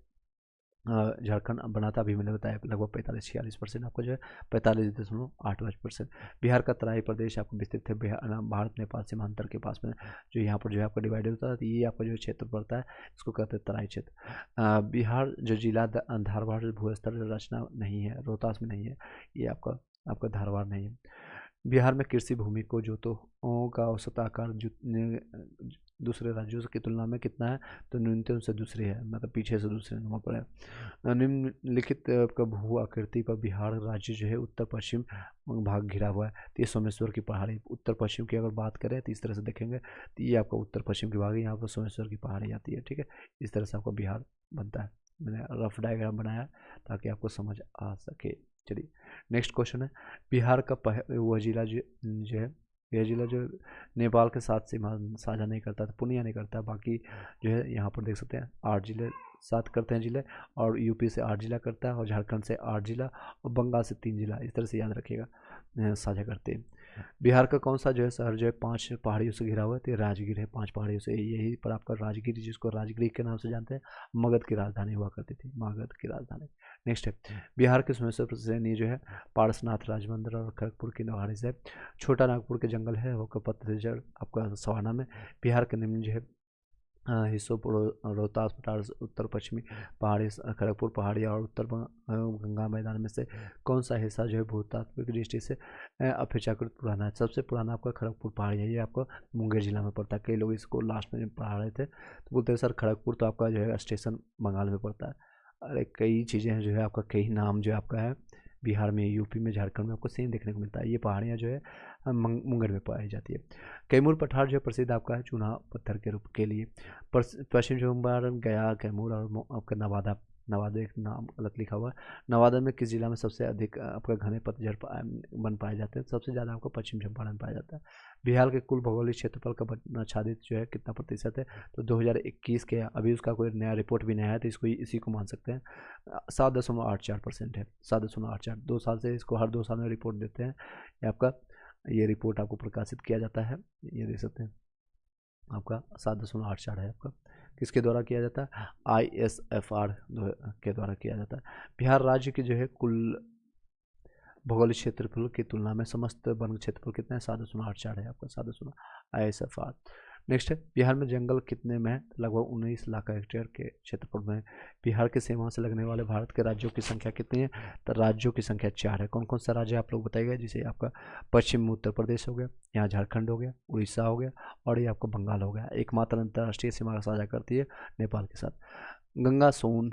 झारखंड बना था, अभी मैंने बताया लगभग 45-46% आपको जो है 45.8%। बिहार का तराई प्रदेश आपको विस्तृत है भारत नेपाल सीमांतर के पास में, जो यहाँ पर जो है आपका डिवाइड होता है, तो ये आपका जो क्षेत्र पड़ता है, इसको कहते हैं तराई क्षेत्र। बिहार जो जिला धारवाड़ भूस्तर रचना नहीं है, रोहतास में नहीं है, ये आपका धारवाड़ नहीं है। बिहार में कृषि भूमि को जोतों का औसत आकार दूसरे राज्यों की तुलना में कितना है, तो न्यूनतम से दूसरी है, मतलब पीछे से दूसरे नंबर पर है। निम्नलिखित का भू आकृति पर बिहार राज्य जो है उत्तर पश्चिम भाग घिरा हुआ है। तो ये सोमेश्वर की पहाड़ी, उत्तर पश्चिम की अगर बात करें तो इस तरह से देखेंगे तो ये आपका उत्तर पश्चिम की भाग है, यहाँ पर सोमेश्वर की पहाड़ी आती है, ठीक है। इस तरह से आपका बिहार बनता है। मैंने रफ डायग्राम बनाया ताकि आपको समझ आ सके। चलिए नेक्स्ट क्वेश्चन है, बिहार का वह जिला जो है, यह जिला जो नेपाल के साथ सीमा साझा नहीं करता, तो पूर्णिया नहीं करता, बाकी जो है यहाँ पर देख सकते हैं 8 जिले साथ करते हैं जिले, और यूपी से 8 जिला करता है, और झारखंड से 8 जिला, और बंगाल से 3 जिला, इस तरह से याद रखिएगा साझा करते हैं। बिहार का कौन सा जो है शहर जो है 5 पहाड़ियों से घिरा हुआ है, तो राजगीर है, 5 पहाड़ियों से, यही पर आपका राजगीर, जिसको राजगीर के नाम से जानते हैं, मगध की राजधानी हुआ करती थी, मगध की राजधानी। नेक्स्ट है, बिहार के सोमेश्वर श्रेणी जो है पारसनाथ राजमंदिर और खड़गपुर की नवाड़ी से, छोटा नागपुर के जंगल है, वो पतझड़ आपका सवाना में। बिहार के निम्न जो है हिस्सों रोहतास पठार, उत्तर पश्चिमी पहाड़ी खड़गपुर पहाड़ी और उत्तर गंगा मैदान में से कौन सा हिस्सा जो है भूतात्विक दृष्टि से अपेक्षाकृत पुराना है? सबसे पुराना आपका खड़गपुर पहाड़ी है, ये आपका मुंगेर जिला में पड़ता है। कई लोग इसको लास्ट में पढ़ा रहे थे तो बोलते हैं सर खड़गपुर तो आपका जो है स्टेशन बंगाल में पड़ता है। अरे कई चीज़ें हैं जो है आपका, कई नाम जो आपका है बिहार में, यूपी में, झारखंड में आपको सेम देखने को मिलता है। ये पहाड़ियाँ जो है मुंगेर में पाई जाती है। कैमूर पठार जो है प्रसिद्ध आपका है चूना पत्थर के रूप के लिए। पश्चिम चंपारण, गया, कैमूर और आपका नवादा, नवादा एक नाम गलत लिखा हुआ है। नवादा में किस जिला में सबसे अधिक आपका घने पतझड़ बन पाए जाते हैं? सबसे ज़्यादा आपको पश्चिम चंपारण में पाया जाता है। बिहार के कुल भौगोलिक क्षेत्रफल का आच्छादित जो है कितना प्रतिशत है? तो 2021 के, अभी उसका कोई नया रिपोर्ट भी नहीं आया, तो इसको इसी को मान सकते हैं 7.84% है। 7.84, 2 साल से इसको हर 2 साल में रिपोर्ट देते हैं। ये आपका ये रिपोर्ट आपको प्रकाशित किया जाता है, ये देख सकते हैं आपका 7.84 है। आपका किसके द्वारा किया जाता है? ISFR के द्वारा किया जाता है। बिहार राज्य की जो है कुल भौगोलिक क्षेत्रफल की तुलना में समस्त वन क्षेत्रफल कितना है? 7.84 है आपका, 7.8 ISFR। नेक्स्ट है, बिहार में जंगल कितने में है? लगभग 19 लाख हेक्टेयर के क्षेत्रफल में। बिहार के सीमा से लगने वाले भारत के राज्यों की संख्या कितनी है? तो राज्यों की संख्या 4 है। कौन कौन सा राज्य आप लोग बताइएगा? जिसे आपका पश्चिम उत्तर प्रदेश हो गया, यहाँ झारखंड हो गया, उड़ीसा हो गया, और ये आपका बंगाल हो गया। एकमात्र अंतर्राष्ट्रीय सीमा साझा करती है नेपाल के साथ। गंगा सोन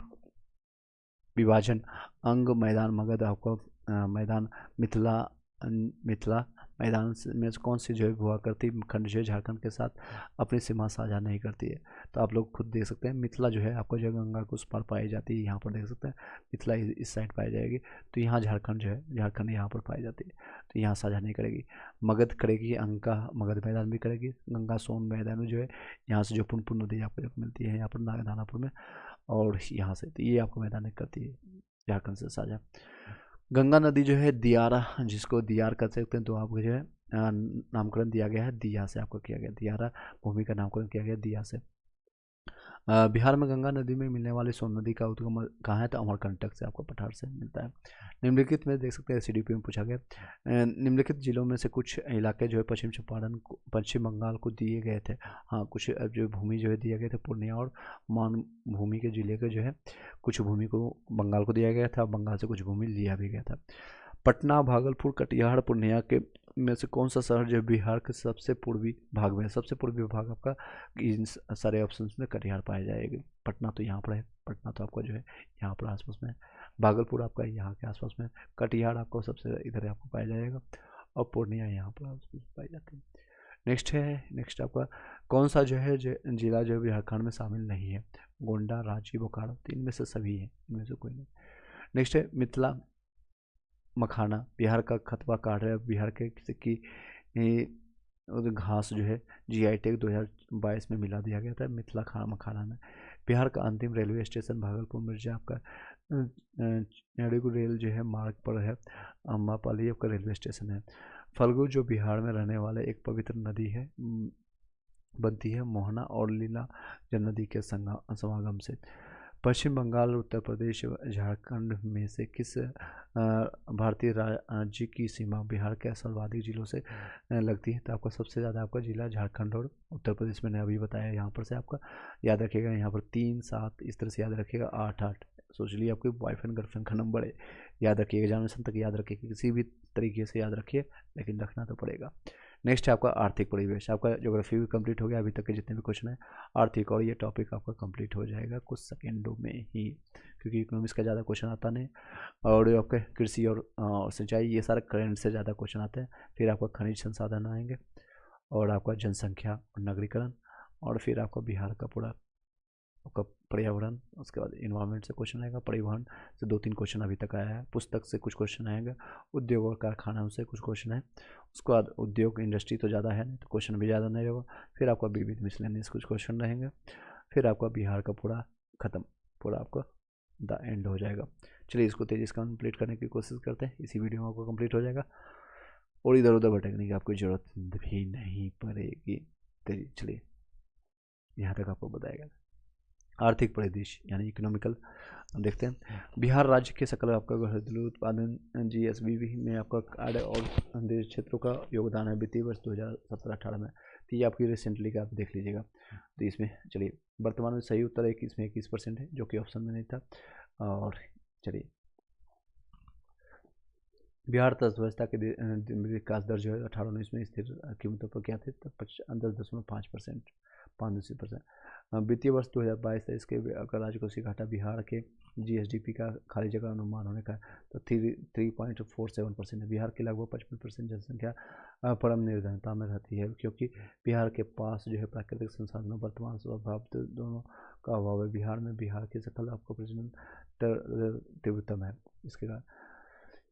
विभाजन अंग मैदान मगध आपको मैदान मिथिला मैदान में कौन सी जो है हुआ करती खंड जो है झारखंड के साथ अपनी सीमा साझा नहीं करती है? तो आप लोग खुद देख सकते हैं, मिथिला जो है आपको जो गंगा के उस पार पाई जाती है, यहाँ पर देख सकते हैं मिथिला इस साइड पाई जाएगी, तो यहाँ झारखंड जो है, झारखंड यहाँ पर पाई जाती है, तो यहाँ साझा नहीं करेगी। मगध करेगी, अंग का मगध मैदान भी करेगी। गंगा सोन मैदान जो है यहाँ से जो पुनपुन नदी आपको मिलती है यहाँ पर नागदानापुर में, और यहाँ से, तो ये आपको मैदान करती है झारखंड से साझा। गंगा नदी जो है दियारा, जिसको दियार कर सकते हैं, तो आपको जो है नामकरण दिया गया है दिया से, आपको किया गया दियारा भूमि का नामकरण किया गया दिया से। बिहार में गंगा नदी में मिलने वाली सोन नदी का उद्गम कहाँ है? तो अमरकंटक से, आपको पठार से मिलता है। निम्नलिखित में देख सकते हैं CDP में पूछा गया, निम्नलिखित जिलों में से कुछ इलाके जो है पश्चिम चंपारण पश्चिम बंगाल को दिए गए थे। हाँ, कुछ जो भूमि जो है दिए गए थे पूर्णिया और मान भूमि के जिले के जो है कुछ भूमि को बंगाल को दिया गया था, बंगाल से कुछ भूमि लिया भी गया था। पटना, भागलपुर, कटिहार, पूर्णिया के में से कौन सा शहर जो है बिहार के सबसे पूर्वी भाग में है? सबसे पूर्वी भाग आपका इन सारे ऑप्शंस में कटिहार पाया जाएगा। पटना तो यहाँ पर है, पटना तो आपका जो है यहाँ पर आसपास में है। भागलपुर आपका यहाँ के आसपास में है। कटिहार आपको सबसे इधर आपको पाया जाएगा, और पूर्णिया यहाँ पर आसपास पाई जाती है। नेक्स्ट आपका कौन सा जो है जिला जो है झारखंड में शामिल नहीं है? गोंडा, रांची, बोकारो, तो इनमें से सभी है, इनमें से कोई नहीं। नेक्स्ट है मिथिला मखाना, बिहार का खतवा कार्ड है। बिहार के किसी की घास जो है जीआई टैग 2022 में मिला दिया गया था मिथिला मखाना में। बिहार का अंतिम रेलवे स्टेशन भागलपुर में जो आपका नेड़ू रेल जो है मार्ग पर है, अम्बापाली आपका रेलवे स्टेशन है। फल्गु जो बिहार में रहने वाले एक पवित्र नदी है, बनती है मोहना और लीला नदी के समागम से। पश्चिम बंगाल, उत्तर प्रदेश, झारखंड में से किस भारतीय राज्य की सीमा बिहार के सर्वाधिक जिलों से लगती है? तो आपका सबसे ज़्यादा आपका जिला झारखंड और उत्तर प्रदेश मैंने अभी बताया। यहाँ पर से आपका याद रखिएगा, यहाँ पर 3, 7 इस तरह से याद रखिएगा, 8, 8 सोच लीजिए आपके बॉयफ्रेंड गर्लफ्रेंड का नंबर है, याद रखिएगा। जनरेशन तक याद रखिएगा, किसी भी तरीके से याद रखिए, लेकिन रखना तो पड़ेगा। नेक्स्ट है आपका आर्थिक परिवेश। आपका ज्योग्राफी भी कंप्लीट हो गया, अभी तक के जितने भी क्वेश्चन है आर्थिक, और ये टॉपिक आपका कंप्लीट हो जाएगा कुछ सेकेंडों में ही, क्योंकि इकोनॉमिक्स का ज़्यादा क्वेश्चन आता नहीं। और आपका कृषि और सिंचाई, ये सारे करंट से ज़्यादा क्वेश्चन आते हैं। फिर आपका खनिज संसाधन आएंगे, और आपका जनसंख्या और नगरीकरण, और फिर आपका बिहार का पूरा आपका पर्यावरण, उसके बाद इन्वायरमेंट से क्वेश्चन आएगा, परिवहन से 2-3 क्वेश्चन अभी तक आया है, पुस्तक से कुछ क्वेश्चन आएंगे, उद्योग और कारखानों से कुछ क्वेश्चन है। उसके बाद उद्योग इंडस्ट्री तो ज़्यादा है नहीं, तो क्वेश्चन भी ज़्यादा नहीं होगा। फिर आपका विविध मिसलेनियस कुछ क्वेश्चन रहेंगे। फिर आपका बिहार का पूरा खत्म, पूरा आपका द एंड हो जाएगा। चलिए इसको तेज़ी से कंप्लीट करने की कोशिश करते हैं, इसी वीडियो में आपको कंप्लीट हो जाएगा, और इधर उधर भटकने की आपको ज़रूरत भी नहीं पड़ेगी। चलिए यहाँ तक आपको बताएगा। आर्थिक परिदृश्य यानी इकोनॉमिकल देखते हैं। बिहार राज्य के सकल आपका घरेलू उत्पादन जीएसबी में आपका कार्य और देश क्षेत्रों का योगदान है वित्तीय वर्ष 2017-18 में। तो ये आपकी रिसेंटली का आप देख लीजिएगा। तो इसमें चलिए वर्तमान में सही उत्तर है कि इसमें 21% है, जो कि ऑप्शन में नहीं था। और चलिए बिहार अर्थव्यवस्था के विकास दर जो है 18-19 में स्थिर कीमतों पर क्या थे? 10.5%, 5% वित्तीय वर्ष 2022 इसके अगर राजकोषीय घाटा बिहार के जीएसडीपी का खाली जगह अनुमान होने का तो 3.47% है। बिहार की लगभग 55% जनसंख्या परम निर्धनता में रहती है, क्योंकि बिहार के पास जो है प्राकृतिक संसाधनों वर्तमान स्वभाव दोनों का अभाव है। बिहार के सकल आपको प्रजनन तीव्रतम है। इसके कारण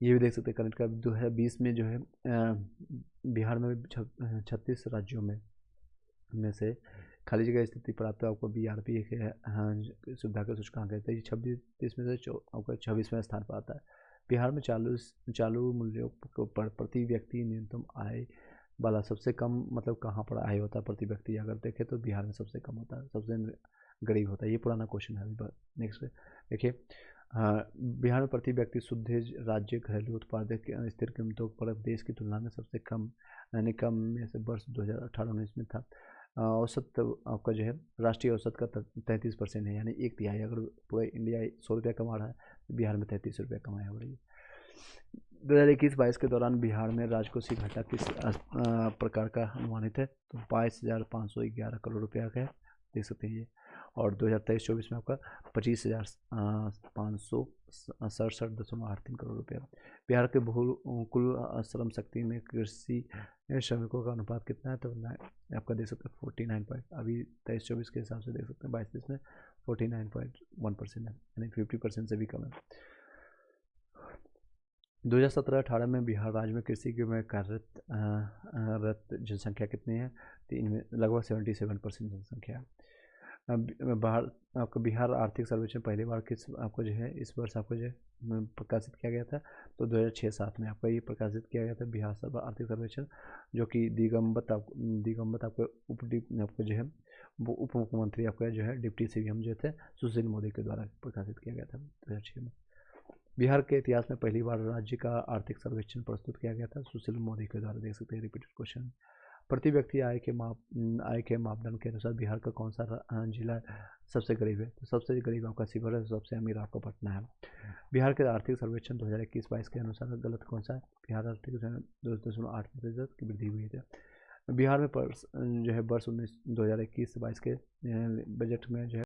ये भी देख सकते हैं करंट का 2020 में जो है बिहार में 36 राज्यों में से खाली जगह स्थिति प्राप्त आपको बीआरपी के सुविधा के सूचकांक है, तो ये 26 में से आपका 26वें स्थान पर आता है। बिहार में चालू मूल्यों पर प्रति व्यक्ति न्यूनतम आय वाला सबसे कम मतलब कहाँ पर आय होता है प्रति व्यक्ति? अगर देखें तो बिहार में सबसे कम होता है, सबसे गरीब होता है। ये पुराना क्वेश्चन है। अभी नेक्स्ट देखिए, बिहार में प्रति व्यक्ति शुद्ध राज्य घरेलू उत्पाद स्थिर कीमतों पर देश की तुलना में सबसे कम, यानी कम में से वर्ष 2018-19 में था। औसत आपका जो है राष्ट्रीय औसत का 33% है, यानी 1/3। अगर पूरा इंडिया 100 रुपया कमा रहा है तो बिहार में 33 रुपया कमाया हो रही है। 2021-22 के दौरान बिहार में राजकोषीय घाटा किस प्रकार का अनुमानित है? तो 22,511 करोड़ रुपया का है, देख सकते हैं ये। और 2023-24 में आपका 25,567.38 करोड़ रुपया। बिहार के कुल श्रम शक्ति में कृषि श्रमिकों का अनुपात कितना है? तो आपका देख सकते हैं 49 अभी 23-24 के हिसाब से देख सकते हैं 22-23 में 49.1% है, यानी 50% से भी कम है। 2017-18 में बिहार राज्य में कृषि में कार्यरत जनसंख्या कितनी है? तो इनमें लगभग 77% जनसंख्या है। बाहर आपका बिहार आर्थिक सर्वेक्षण पहली बार किस आपको जो है इस वर्ष आपको जो है प्रकाशित किया गया था? तो 2006-07 में आपका ये प्रकाशित किया गया था बिहार आर्थिक सर्वेक्षण, जो कि दिगंबत आपके आपको जो है वो उप मुख्यमंत्री आपका जो है डिप्टी सीएम जो थे सुशील मोदी के द्वारा प्रकाशित किया गया था 2006 में। बिहार के इतिहास में पहली बार राज्य का आर्थिक सर्वेक्षण प्रस्तुत किया गया था सुशील मोदी के द्वारा, देख सकते हैं रिपीटेड क्वेश्चन। प्रति व्यक्ति आय के मापदंड के अनुसार बिहार का कौन सा जिला सबसे गरीब है? तो सबसे गरीब आपका शिवहर है, सबसे अमीर आपका पटना है। बिहार के आर्थिक सर्वेक्षण 2021-22 के अनुसार गलत कौन सा है? बिहार आर्थिक 2.8% की वृद्धि हुई है। बिहार में जो है वर्ष 2021-22 के बजट में जो है